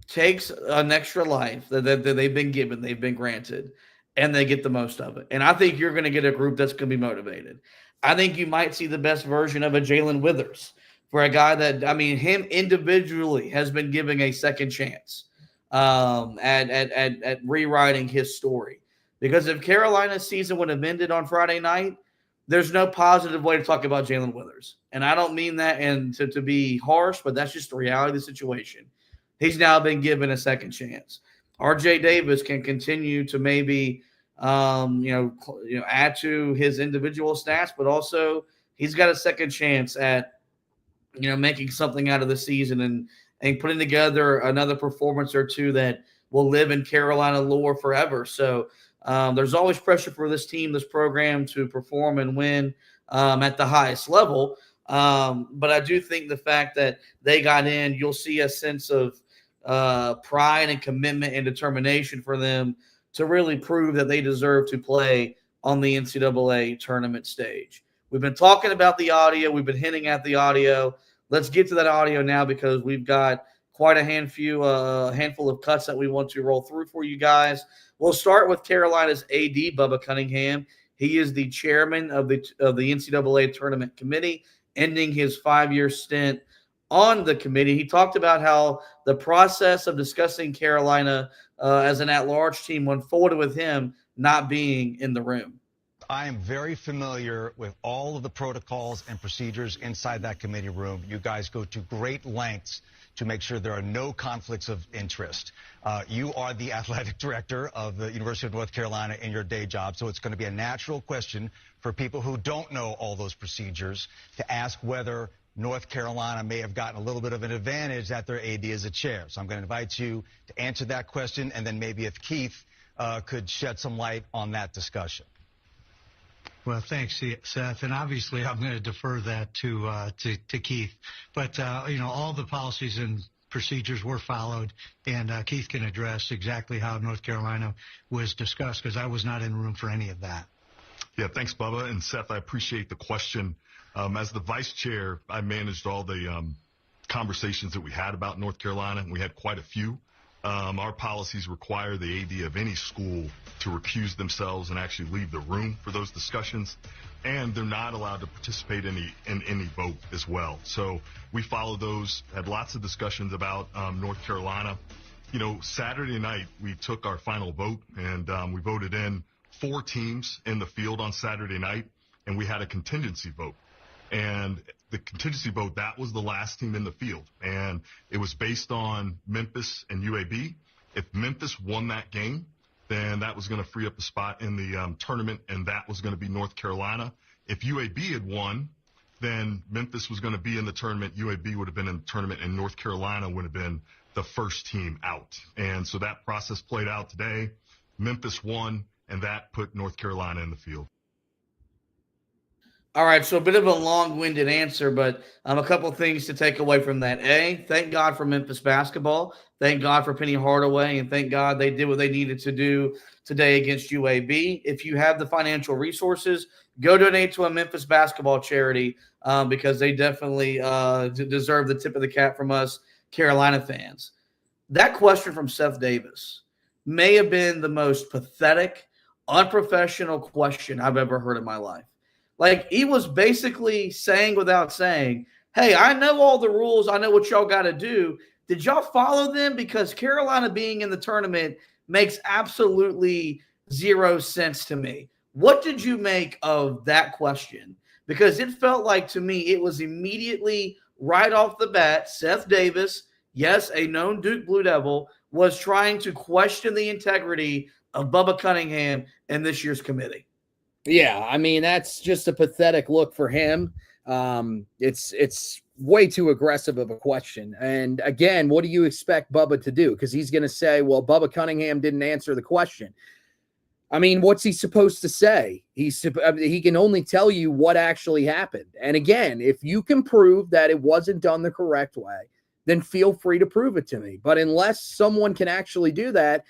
Speaker 1: takes an extra life that they've been given, they've been granted, and they get the most of it. And I think you're going to get a group that's going to be motivated. I think you might see the best version of a Jalen Withers for a guy that, him individually has been giving a second chance at rewriting his story. Because if Carolina's season would have ended on Friday night, there's no positive way to talk about Jalen Withers. And I don't mean that and to be harsh, but that's just the reality of the situation. He's now been given a second chance. RJ Davis can continue to maybe add to his individual stats, but also he's got a second chance at making something out of the season and putting together another performance or two that will live in Carolina lore forever. So there's always pressure for this team, this program, to perform and win at the highest level. But I do think the fact that they got in, you'll see a sense of pride and commitment and determination for them to really prove that they deserve to play on the NCAA tournament stage. We've been talking about the audio. We've been hinting at the audio. Let's get to that audio now because we've got quite a handful of cuts that we want to roll through for you guys. We'll start with Carolina's AD, Bubba Cunningham. He is the chairman of the NCAA Tournament Committee, ending his 5-year stint on the committee. He talked about how the process of discussing Carolina as an at-large team unfolded with him not being in the room.
Speaker 8: I am very familiar with all of the protocols and procedures inside that committee room. You guys go to great lengths to make sure there are no conflicts of interest. You are the athletic director of the University of North Carolina in your day job, so it's going to be a natural question for people who don't know all those procedures to ask whether North Carolina may have gotten a little bit of an advantage that their AD is a chair. So I'm going to invite you to answer that question, and then maybe if Keith could shed some light on that discussion.
Speaker 9: Well, thanks, Seth. And obviously, I'm going to defer that to Keith. But, all the policies and procedures were followed, and Keith can address exactly how North Carolina was discussed because I was not in the room for any of that.
Speaker 10: Yeah, thanks, Bubba. And Seth, I appreciate the question. As the vice chair, I managed all the conversations that we had about North Carolina, and we had quite a few. Our policies require the AD of any school to recuse themselves and actually leave the room for those discussions, and they're not allowed to participate in any vote as well. So we followed those, had lots of discussions about North Carolina. Saturday night we took our final vote, and we voted in 4 teams in the field on Saturday night, and we had a contingency vote. And the contingency vote, that was the last team in the field. And it was based on Memphis and UAB. If Memphis won that game, then that was going to free up a spot in the tournament, and that was going to be North Carolina. If UAB had won, then Memphis was going to be in the tournament, UAB would have been in the tournament, and North Carolina would have been the first team out. And so that process played out today. Memphis won, and that put North Carolina in the field.
Speaker 1: All right, so a bit of a long-winded answer, but a couple things to take away from that. A, thank God for Memphis basketball. Thank God for Penny Hardaway, and thank God they did what they needed to do today against UAB. If you have the financial resources, go donate to a Memphis basketball charity because they definitely deserve the tip of the cap from us Carolina fans. That question from Seth Davis may have been the most pathetic, unprofessional question I've ever heard in my life. Like, he was basically saying without saying, hey, I know all the rules. I know what y'all got to do. Did y'all follow them? Because Carolina being in the tournament makes absolutely zero sense to me. What did you make of that question? Because it felt like, to me, it was immediately right off the bat, Seth Davis, yes, a known Duke Blue Devil, was trying to question the integrity of Bubba Cunningham and this year's committee.
Speaker 7: Yeah, I mean, that's just a pathetic look for him. It's way too aggressive of a question. And again, what do you expect Bubba to do? Because he's going to say, well, Bubba Cunningham didn't answer the question. I mean, what's he supposed to say? He can only tell you what actually happened. And again, if you can prove that it wasn't done the correct way, then feel free to prove it to me. But unless someone can actually do that,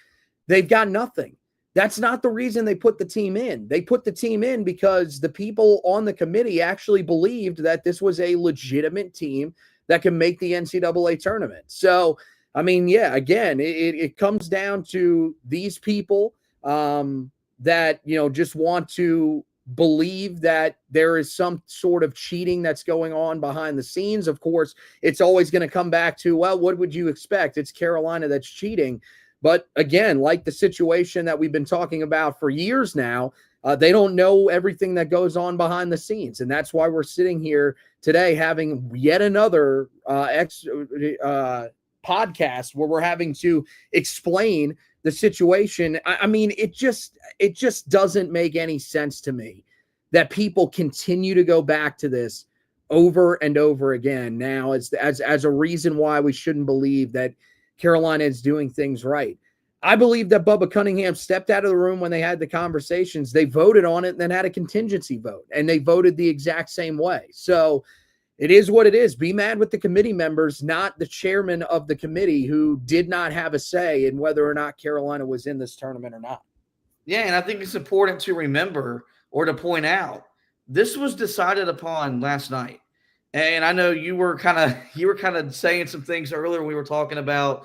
Speaker 7: they've got nothing. That's not the reason they put the team in. They put the team in because the people on the committee actually believed that this was a legitimate team that can make the NCAA tournament. So, I mean, yeah, again, it comes down to these people that, just want to believe that there is some sort of cheating that's going on behind the scenes. Of course, it's always going to come back to, well, what would you expect? It's Carolina that's cheating. But again, like the situation that we've been talking about for years now, they don't know everything that goes on behind the scenes. And that's why we're sitting here today having yet another podcast where we're having to explain the situation. I mean, it just doesn't make any sense to me that people continue to go back to this over and over again now as a reason why we shouldn't believe that Carolina is doing things right. I believe that Bubba Cunningham stepped out of the room when they had the conversations. They voted on it and then had a contingency vote, and they voted the exact same way. So it is what it is. Be mad with the committee members, not the chairman of the committee who did not have a say in whether or not Carolina was in this tournament or not.
Speaker 1: Yeah, and I think it's important to remember or to point out this was decided upon last night. And I know you were kind of saying some things earlier we were talking about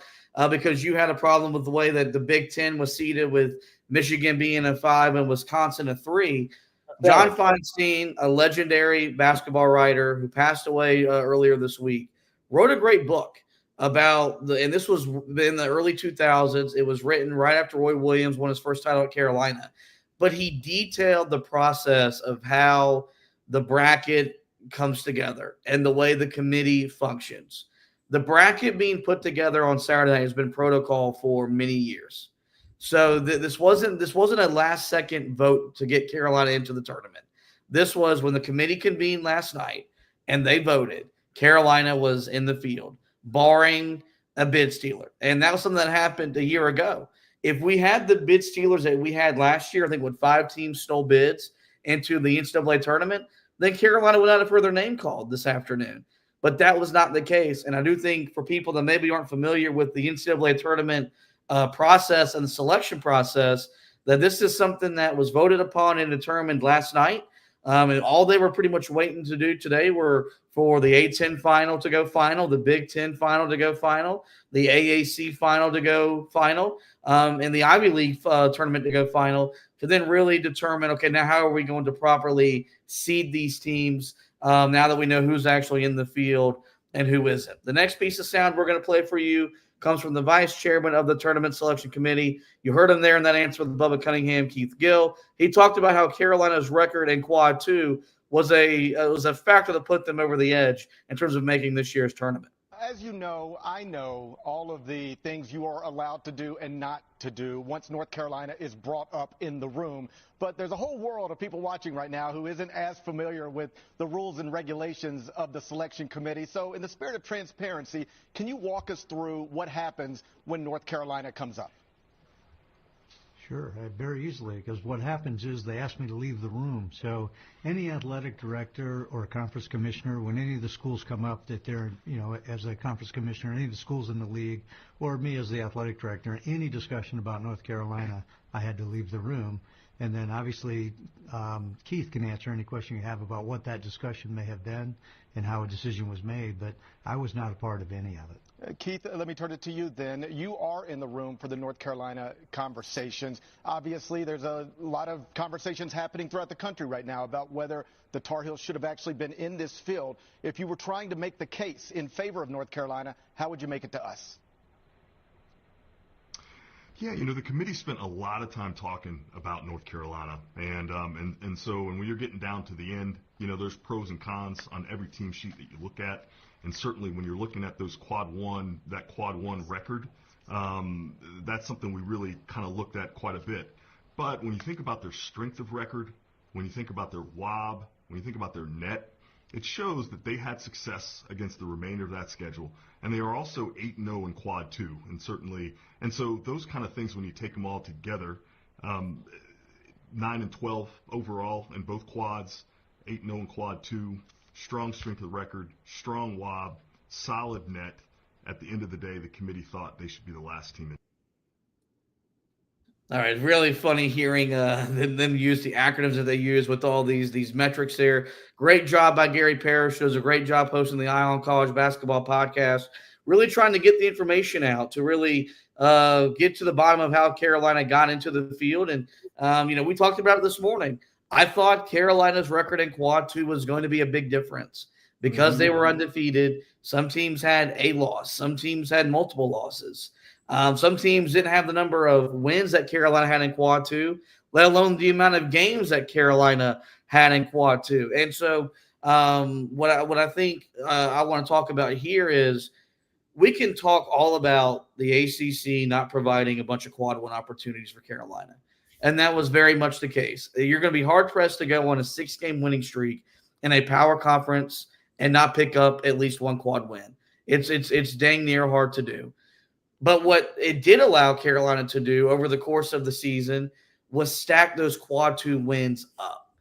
Speaker 1: because you had a problem with the way that the Big Ten was seated with Michigan being a 5 and Wisconsin a 3. John Feinstein, a legendary basketball writer who passed away earlier this week, wrote a great book about and this was in the early 2000s. It was written right after Roy Williams won his first title at Carolina. But he detailed the process of how the bracket comes together and the way the committee functions. The bracket being put together on Saturday has been protocol for many years. So this wasn't a last second vote to get Carolina into the tournament. This was when the committee convened last night and they voted. Carolina was in the field, barring a bid stealer. And that was something that happened a year ago. If we had the bid stealers that we had last year, I think when 5 teams stole bids into the NCAA tournament, then Carolina would not have heard their name called this afternoon. But that was not the case. And I do think for people that maybe aren't familiar with the NCAA tournament process and the selection process, that this is something that was voted upon and determined last night. And all they were pretty much waiting to do today were for the A-10 final to go final, the Big Ten final to go final, the AAC final to go final, and the Ivy League tournament to go final, to then really determine, okay, now how are we going to properly seed these teams now that we know who's actually in the field and who isn't. The next piece of sound we're going to play for you comes from the vice chairman of the tournament selection committee. You heard him there in that answer with Bubba Cunningham, Keith Gill. He talked about how Carolina's record in Quad 2 was a factor that put them over the edge in terms of making this year's tournament.
Speaker 11: As you know, I know all of the things you are allowed to do and not to do once North Carolina is brought up in the room. But there's a whole world of people watching right now who isn't as familiar with the rules and regulations of the selection committee. So in the spirit of transparency, can you walk us through what happens when North Carolina comes up?
Speaker 9: Sure, very easily, because what happens is they ask me to leave the room. So any athletic director or conference commissioner, when any of the schools come up that they're, as a conference commissioner, any of the schools in the league, or me as the athletic director, any discussion about North Carolina, I had to leave the room. And then obviously Keith can answer any question you have about what that discussion may have been and how a decision was made, but I was not a part of any of it.
Speaker 11: Keith, let me turn it to you then. You are in the room for the North Carolina conversations. Obviously, there's a lot of conversations happening throughout the country right now about whether the Tar Heels should have actually been in this field. If you were trying to make the case in favor of North Carolina, how would you make it to us?
Speaker 10: Yeah, the committee spent a lot of time talking about North Carolina, and so when you're getting down to the end, there's pros and cons on every team sheet that you look at, and certainly when you're looking at those quad one record, that's something we really kind of looked at quite a bit. But when you think about their strength of record, when you think about their WOB, when you think about their net, it shows that they had success against the remainder of that schedule. And they are also 8-0 in quad 2. And so those kind of things, when you take them all together, 9-12 overall in both quads, 8-0 in quad 2, strong strength of record, strong WOB, solid net. At the end of the day, the committee thought they should be the last team in.
Speaker 1: All right, really funny hearing them use the acronyms that they use with all these metrics there. Great job by Gary Parrish. Does a great job hosting the Eye on College Basketball podcast. Really trying to get the information out to really get to the bottom of how Carolina got into the field. And, we talked about it this morning. I thought Carolina's record in quad 2 was going to be a big difference because they were undefeated. Some teams had a loss. Some teams had multiple losses. Some teams didn't have the number of wins that Carolina had in quad 2, let alone the amount of games that Carolina had in quad 2. And so what I think I want to talk about here is we can talk all about the ACC not providing a bunch of quad 1 opportunities for Carolina. And that was very much the case. You're going to be hard-pressed to go on a 6-game winning streak in a power conference and not pick up at least one quad win. It's dang near hard to do. But what it did allow Carolina to do over the course of the season was stack those quad 2 wins up.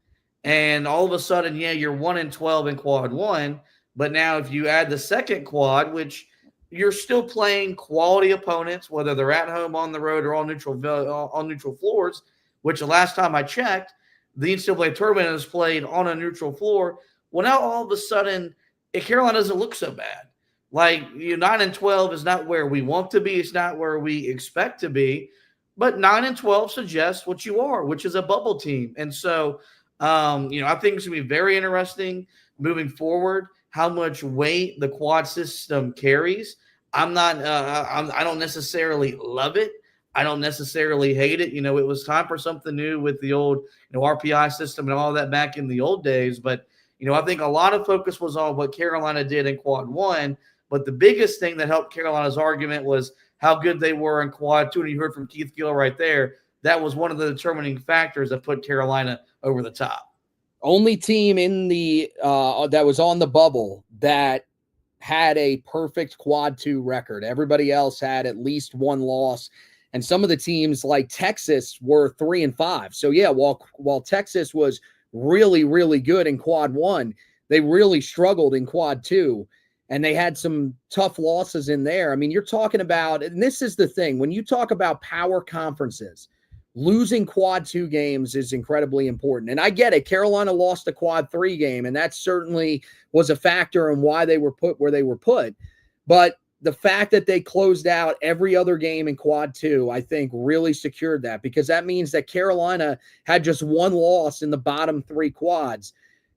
Speaker 1: And all of a sudden, you're 1-12 in quad 1, but now if you add the second quad, which you're still playing quality opponents, whether they're at home, on the road, or on neutral floors, which the last time I checked, the NCAA tournament is played on a neutral floor. Well, now all of a sudden, Carolina doesn't look so bad. Like, 9-12 is not where we want to be. It's not where we expect to be. But 9-12 suggests what you are, which is a bubble team. And so, I think it's going to be very interesting moving forward how much weight the quad system carries. I don't necessarily love it. I don't necessarily hate it. It was time for something new with the old RPI system and all that back in the old days. But, I think a lot of focus was on what Carolina did in quad 1. But the biggest thing that helped Carolina's argument was how good they were in quad 2. And you heard from Keith Gill right there. That was one of the determining factors that put Carolina over the top.
Speaker 7: Only team in the that was on the bubble that had a perfect quad 2 record. Everybody else had at least one loss. And some of the teams like Texas were 3-5. So while Texas was really, really good in quad 1, they really struggled in quad 2. And they had some tough losses in there. I mean, you're talking about, and this is the thing, when you talk about power conferences, losing quad 2 games is incredibly important. And I get it. Carolina lost a quad 3 game, and that certainly was a factor in why they were put where they were put. But the fact that they closed out every other game in quad 2, I think really secured that, because that means that Carolina had just one loss in the bottom 3 quads.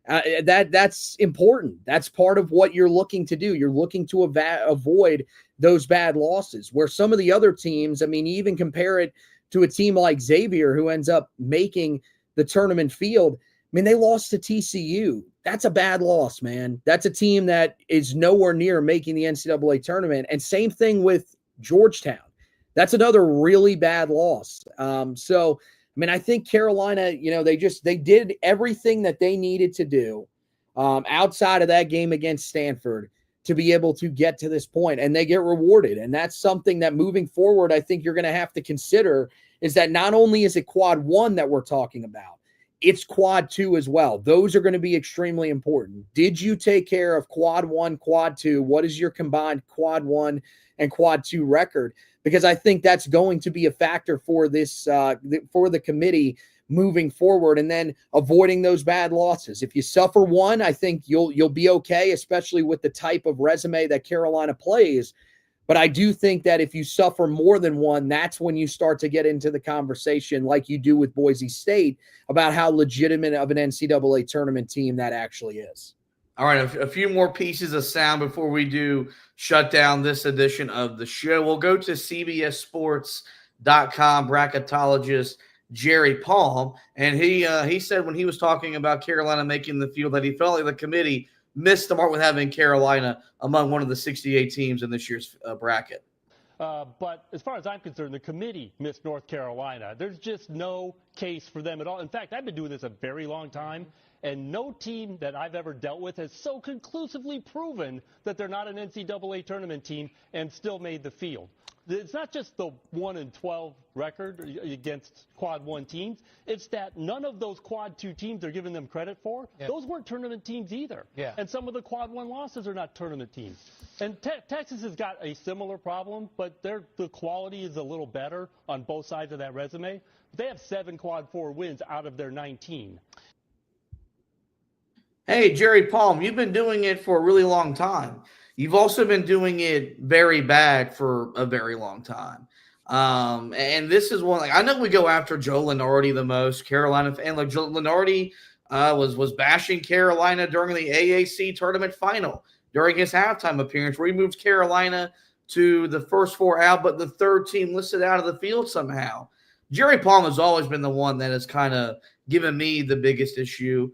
Speaker 7: That's important. That's part of what you're looking to do. You're looking to avoid those bad losses, where some of the other teams, I mean, even compare it to a team like Xavier, who ends up making the tournament field. I mean, they lost to TCU. That's a bad loss, man. That's a team that is nowhere near making the NCAA tournament. And same thing with Georgetown. That's another really bad loss. So, I mean, I think Carolina, they did everything that they needed to do outside of that game against Stanford to be able to get to this point, and they get rewarded. And that's something that moving forward, I think you're going to have to consider, is that not only is it quad 1 that we're talking about, it's quad 2 as well. Those are going to be extremely important. Did you take care of quad 1, quad 2? What is your combined quad 1 and quad 2 record? Because I think that's going to be a factor for this, for the committee moving forward, and then avoiding those bad losses. If you suffer one, I think you'll be okay, especially with the type of resume that Carolina plays. But I do think that if you suffer more than one, that's when you start to get into the conversation, like you do with Boise State, about how legitimate of an NCAA tournament team that actually is.
Speaker 1: All right, a few more pieces of sound before we do shut down this edition of the show. We'll go to CBSSports.com bracketologist Jerry Palm, and he said when he was talking about Carolina making the field that he felt like the committee missed the mark with having Carolina among one of the 68 teams in this year's bracket.
Speaker 12: But as far as I'm concerned, the committee missed North Carolina. There's just no case for them at all. In fact, I've been doing this a very long time, and no team that I've ever dealt with has so conclusively proven that they're not an NCAA tournament team and still made the field. It's not just the 1-12 record against quad 1 teams. It's that none of those quad 2 teams they're giving them credit for, those weren't tournament teams either. Yeah. And some of the quad 1 losses are not tournament teams. And Texas has got a similar problem, but the quality is a little better on both sides of that resume. They have 7 quad 4 wins out of their 19.
Speaker 1: Hey, Jerry Palm, you've been doing it for a really long time. You've also been doing it very bad for a very long time. And this is one, like, I know we go after Joe Lunardi the most, Carolina fan. Like, Joe Lunardi was bashing Carolina during the AAC tournament final during his halftime appearance, where he moved Carolina to the first 4 out, but the third team listed out of the field somehow. Jerry Palm has always been the one that has kind of given me the biggest issue,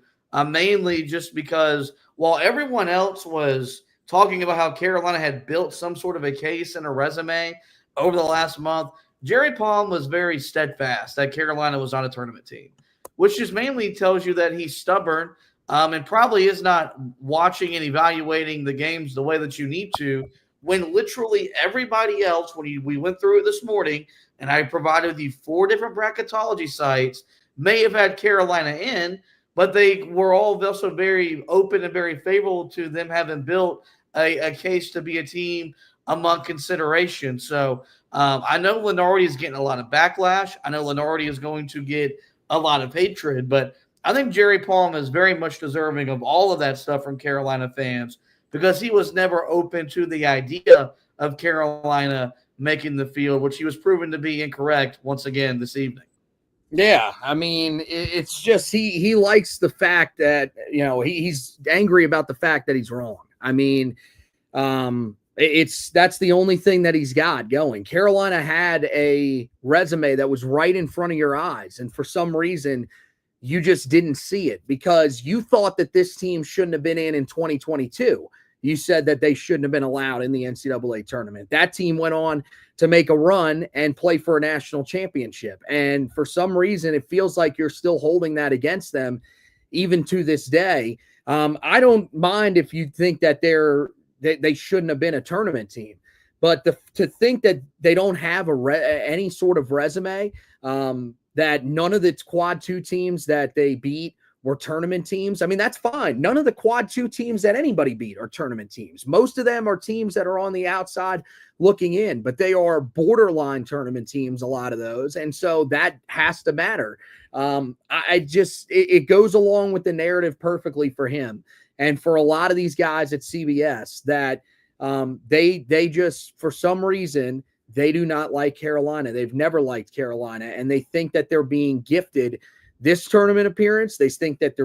Speaker 1: mainly just because while everyone else was talking about how Carolina had built some sort of a case and a resume over the last month, Jerry Palm was very steadfast that Carolina was not a tournament team, which just mainly tells you that he's stubborn and probably is not watching and evaluating the games the way that you need to, when literally everybody else, when we went through it this morning, and I provided you 4 different bracketology sites, may have had Carolina in, but they were all also very open and very favorable to them having built a case to be a team among consideration. So I know Lunardi is getting a lot of backlash. I know Lunardi is going to get a lot of hatred, but I think Jerry Palm is very much deserving of all of that stuff from Carolina fans, because he was never open to the idea of Carolina making the field, which he was proven to be incorrect once again this evening.
Speaker 7: Yeah, I mean, it's just he likes the fact that, he's angry about the fact that he's wrong. I mean, that's the only thing that he's got going. Carolina had a resume that was right in front of your eyes, and for some reason you just didn't see it because you thought that this team shouldn't have been in 2022. You said that they shouldn't have been allowed in the NCAA tournament. That team went on to make a run and play for a national championship. And for some reason, it feels like you're still holding that against them, even to this day. I don't mind if you think that they shouldn't have been a tournament team, but to think that they don't have any sort of resume, that none of the quad 2 teams that they beat were tournament teams. I mean, that's fine. None of the quad 2 teams that anybody beat are tournament teams. Most of them are teams that are on the outside looking in, but they are borderline tournament teams, a lot of those. And so that has to matter. It goes along with the narrative perfectly for him. And for a lot of these guys at CBS that they just, for some reason, they do not like Carolina. They've never liked Carolina. And they think that they're being gifted this tournament appearance. They think that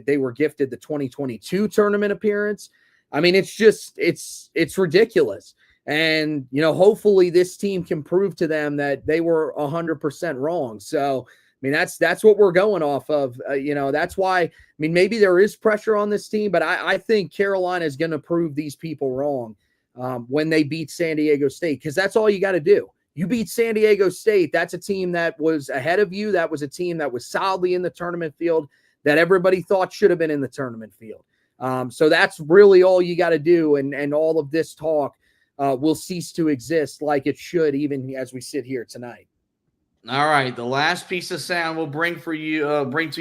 Speaker 7: they were gifted the 2022 tournament appearance. I mean, it's ridiculous. And, hopefully this team can prove to them that they were 100% wrong. So, I mean, that's what we're going off of. That's why, I mean, maybe there is pressure on this team, but I think Carolina is going to prove these people wrong when they beat San Diego State, because that's all you got to do. You beat San Diego State. That's a team that was ahead of you. That was a team that was solidly in the tournament field, that everybody thought should have been in the tournament field. So that's really all you got to do. And all of this talk will cease to exist like it should, even as we sit here tonight.
Speaker 1: All right. The last piece of sound we'll bring to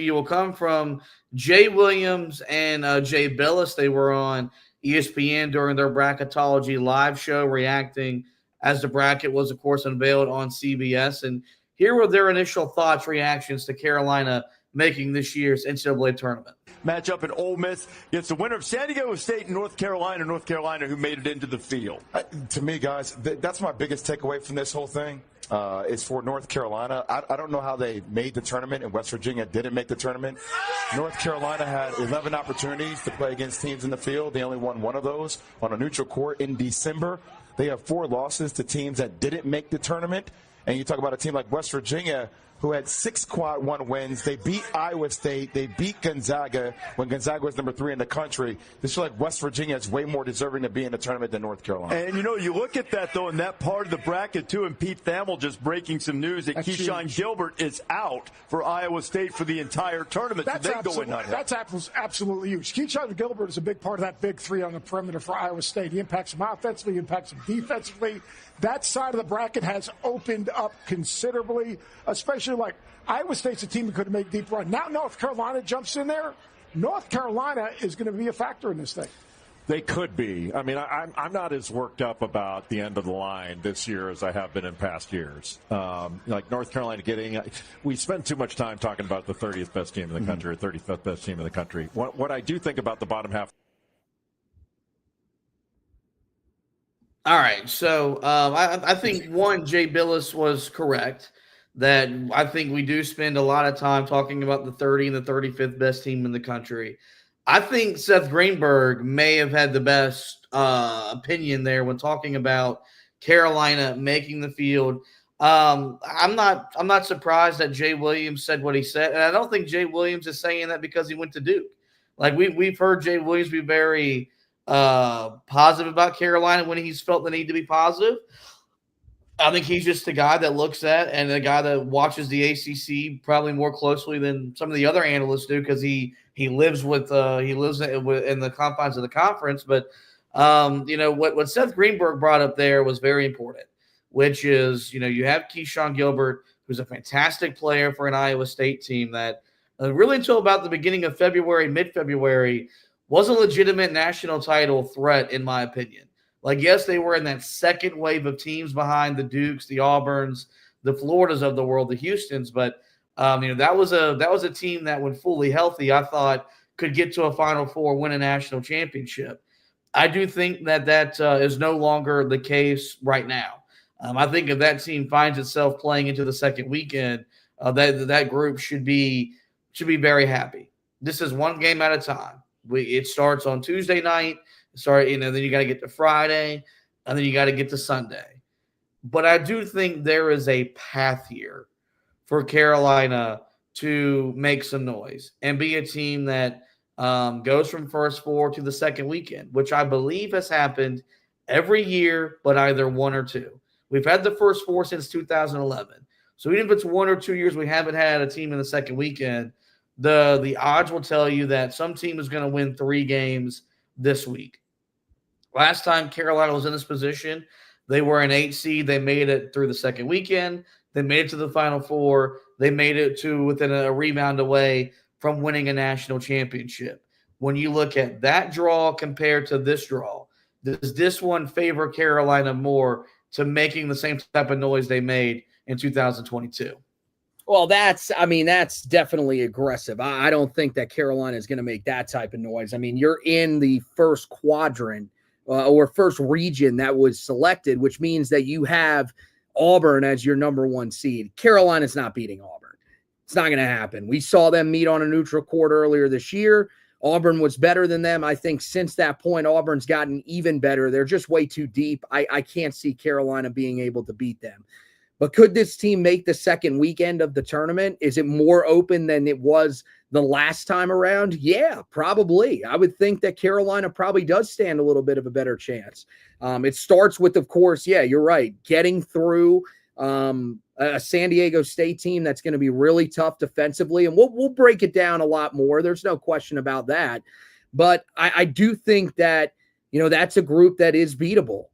Speaker 1: you will come from Jay Williams and Jay Billis. They were on ESPN during their bracketology live show, reacting as the bracket was, of course, unveiled on CBS. And here were their initial thoughts, reactions to Carolina making this year's NCAA tournament.
Speaker 13: Matchup at Ole Miss against the winner of San Diego State and North Carolina, who made it into the field.
Speaker 14: To me, guys, that's my biggest takeaway from this whole thing. Is for North Carolina. I don't know how they made the tournament and West Virginia didn't make the tournament. North Carolina had 11 opportunities to play against teams in the field. They only won one of those on a neutral court in December. They have 4 losses to teams that didn't make the tournament. And you talk about a team like West Virginia, who had 6 quad 1 wins. They beat Iowa State. They beat Gonzaga when Gonzaga was number 3 in the country. This is like West Virginia is way more deserving to be in the tournament than North Carolina.
Speaker 13: And, you look at that, though, in that part of the bracket, too, and Pete Thamel just breaking some news that Keyshawn Gilbert is out for Iowa State for the entire tournament.
Speaker 15: That's absolutely huge. Keyshawn Gilbert is a big part of that big 3 on the perimeter for Iowa State. He impacts them offensively, he impacts them defensively. That side of the bracket has opened up considerably, especially like Iowa State's a team that could make deep run. Now North Carolina jumps in there. North Carolina is going to be a factor in this thing.
Speaker 16: They could be. I mean, I'm not as worked up about the end of the line this year as I have been in past years. Like North Carolina we spend too much time talking about the 30th best team in the country or 35th best team in the country. What I do think about the bottom half.
Speaker 1: All right, so I think Jay Billis was correct that I think we do spend a lot of time talking about the 30 and the 35th best team in the country. I think Seth Greenberg may have had the best opinion there when talking about Carolina making the field. I'm not surprised that Jay Williams said what he said, and I don't think Jay Williams is saying that because he went to Duke. Like we've heard Jay Williams be very positive about Carolina when he's felt the need to be positive. I think he's just a guy that looks at and a guy that watches the ACC probably more closely than some of the other analysts do because he lives in the confines of the conference. But what Seth Greenberg brought up there was very important, which is you have Keyshawn Gilbert, who's a fantastic player for an Iowa State team that really until about the beginning of February, mid-February, was a legitimate national title threat, in my opinion. Like, yes, they were in that second wave of teams behind the Dukes, the Auburns, the Floridas of the world, the Houstons. But, that was a team that, when fully healthy, I thought could get to a Final Four, win a national championship. I do think that is no longer the case right now. I think if that team finds itself playing into the second weekend, that group should be very happy. This is one game at a time. It starts on Tuesday night. Then you got to get to Friday, and then you got to get to Sunday. But I do think there is a path here for Carolina to make some noise and be a team that goes from first 4 to the second weekend, which I believe has happened every year, but either 1 or 2. We've had the first 4 since 2011. So even if it's 1 or 2 years we haven't had a team in the second weekend, the odds will tell you that some team is going to win 3 games this week. Last time Carolina was in this position, they were an 8 seed. They made it through the second weekend. They made it to the Final Four. They made it to within a rebound away from winning a national championship. When you look at that draw compared to this draw, does this one favor Carolina more to making the same type of noise they made in 2022?
Speaker 7: Well, that's definitely aggressive. I don't think that Carolina is going to make that type of noise. I mean, you're in the first quadrant or first region that was selected, which means that you have Auburn as your number 1 seed. Carolina's not beating Auburn. It's not going to happen. We saw them meet on a neutral court earlier this year. Auburn was better than them. I think since that point, Auburn's gotten even better. They're just way too deep. I can't see Carolina being able to beat them. But could this team make the second weekend of the tournament? Is it more open than it was the last time around? Yeah, probably. I would think that Carolina probably does stand a little bit of a better chance. It starts with, of course, yeah, you're right, getting through a San Diego State team that's going to be really tough defensively. And we'll break it down a lot more. There's no question about that. But I do think that, that's a group that is beatable.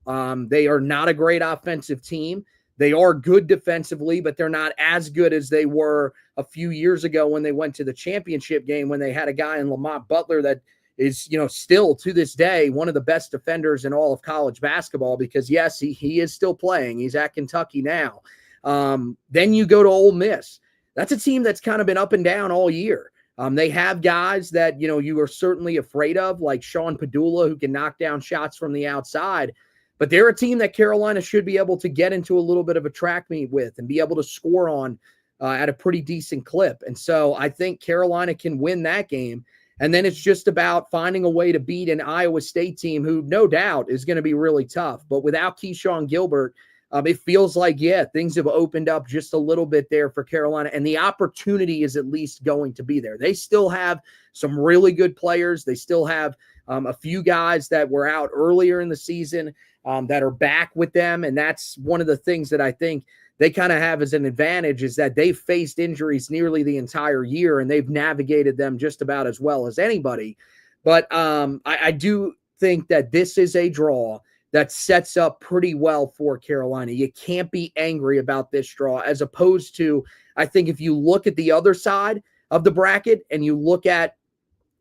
Speaker 7: They are not a great offensive team. They are good defensively, but they're not as good as they were a few years ago when they went to the championship game, when they had a guy in Lamont Butler that is, still to this day, one of the best defenders in all of college basketball because, yes, he is still playing. He's at Kentucky now. Then you go to Ole Miss. That's a team that's kind of been up and down all year. They have guys that, you are certainly afraid of, like Sean Padula, who can knock down shots from the outside. But they're a team that Carolina should be able to get into a little bit of a track meet with and be able to score on at a pretty decent clip. And so I think Carolina can win that game. And then it's just about finding a way to beat an Iowa State team who no doubt is going to be really tough. But without Keyshawn Gilbert, it feels like, things have opened up just a little bit there for Carolina, and the opportunity is at least going to be there. They still have some really good players. They still have a few guys that were out earlier in the season that are back with them, and that's one of the things that I think they kind of have as an advantage is that they've faced injuries nearly the entire year, and they've navigated them just about as well as anybody. But I do think that this is a draw that sets up pretty well for Carolina. You can't be angry about this draw, as opposed to, I think if you look at the other side of the bracket and you look at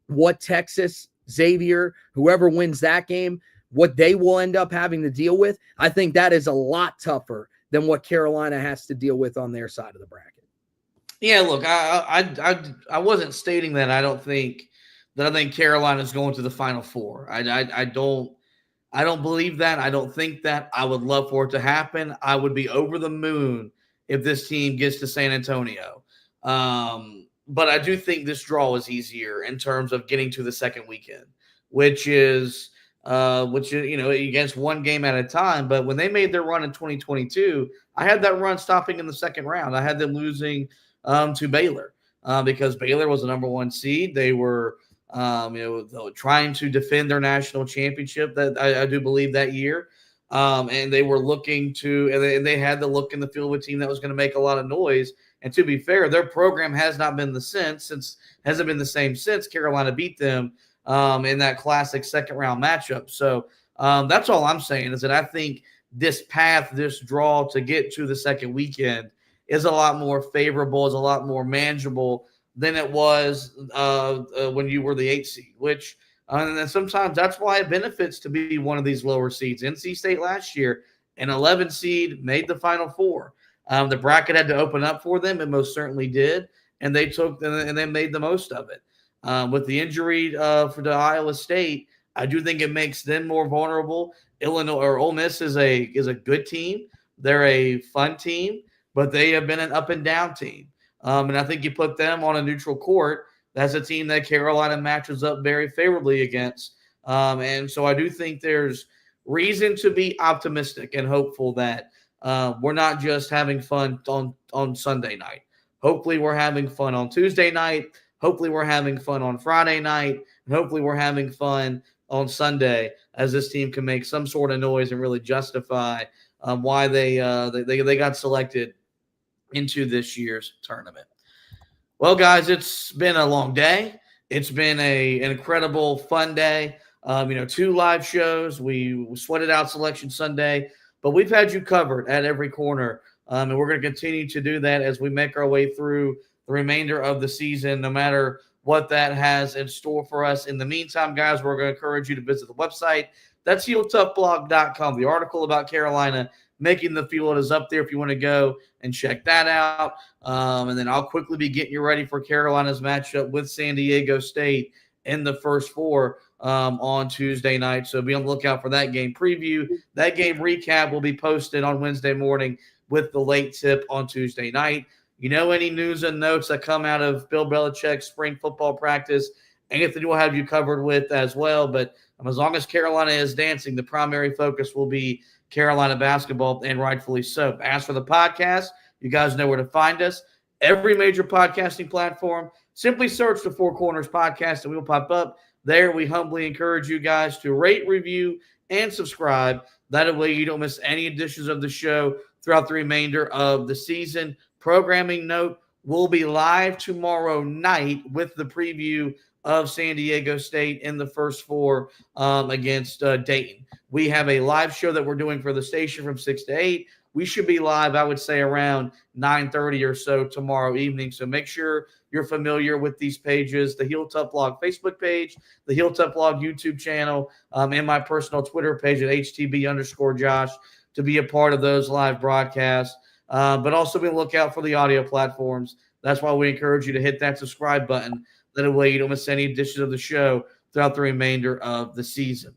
Speaker 7: what Texas, Xavier, whoever wins that game, what they will end up having to deal with, I think that is a lot tougher than what Carolina has to deal with on their side of the bracket.
Speaker 1: Yeah, look, I wasn't stating that I think Carolina is going to the Final Four. I don't believe that. I don't think that. I would love for it to happen. I would be over the moon if this team gets to San Antonio. But I do think this draw is easier in terms of getting to the second weekend, which is against one game at a time. But when they made their run in 2022, I had that run stopping in the second round. I had them losing to Baylor because Baylor was the number 1 seed. They were trying to defend their national championship that I do believe that year. And they were looking to, and they had the look and the feel of a team that was going to make a lot of noise. And to be fair, their program has not been hasn't been the same since Carolina beat them in that classic second round matchup. So that's all I'm saying is that I think this draw to get to the second weekend is a lot more favorable, is a lot more manageable than it was when you were the 8th seed, which and then sometimes that's why it benefits to be one of these lower seeds. NC State last year, an 11 seed, made the Final Four. The bracket had to open up for them. It most certainly did, and they made the most of it. With the injury to Iowa State, I do think it makes them more vulnerable. Ole Miss is a good team. They're a fun team, but they have been an up and down team. And I think you put them on a neutral court, that's a team that Carolina matches up very favorably against. And so I do think there's reason to be optimistic and hopeful that we're not just having fun on Sunday night. Hopefully we're having fun on Tuesday night. Hopefully we're having fun on Friday night. And hopefully we're having fun on Sunday as this team can make some sort of noise and really justify why they got selected into this year's tournament. Well, guys, it's been a long day. It's been an incredible, fun day. 2 live shows. We sweated out Selection Sunday, but we've had you covered at every corner, and we're going to continue to do that as we make our way through the remainder of the season, no matter what that has in store for us. In the meantime, guys, we're going to encourage you to visit the website. That's HeelToughBlog.com. The article about Carolina making the field is up there if you want to go and check that out. And then I'll quickly be getting you ready for Carolina's matchup with San Diego State in the first 4 on Tuesday night. So be on the lookout for that game preview. That game recap will be posted on Wednesday morning with the late tip on Tuesday night. Any news and notes that come out of Bill Belichick's spring football practice, Anthony will have you covered with as well. But as long as Carolina is dancing, the primary focus will be Carolina basketball, and rightfully so. As for the podcast, you guys know where to find us. Every major podcasting platform. Simply search the Four Corners Podcast, and we will pop up there. We humbly encourage you guys to rate, review, and subscribe. That way you don't miss any editions of the show throughout the remainder of the season. Programming note, we'll be live tomorrow night with the preview of San Diego State in the first 4 against Dayton. We have a live show that we're doing for the station from 6 to 8. We should be live, I would say, around 9:30 or so tomorrow evening. So make sure you're familiar with these pages, the Heel Tough Blog Facebook page, the Heel Tough Blog YouTube channel, and my personal Twitter page at HTB_Josh to be a part of those live broadcasts. But also be on the lookout for the audio platforms. That's why we encourage you to hit that subscribe button. That way you don't miss any editions of the show throughout the remainder of the season.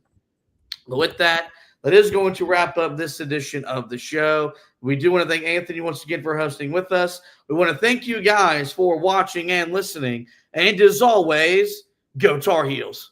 Speaker 1: But with that is going to wrap up this edition of the show. We do want to thank Anthony once again for hosting with us. We want to thank you guys for watching and listening. And as always, go Tar Heels.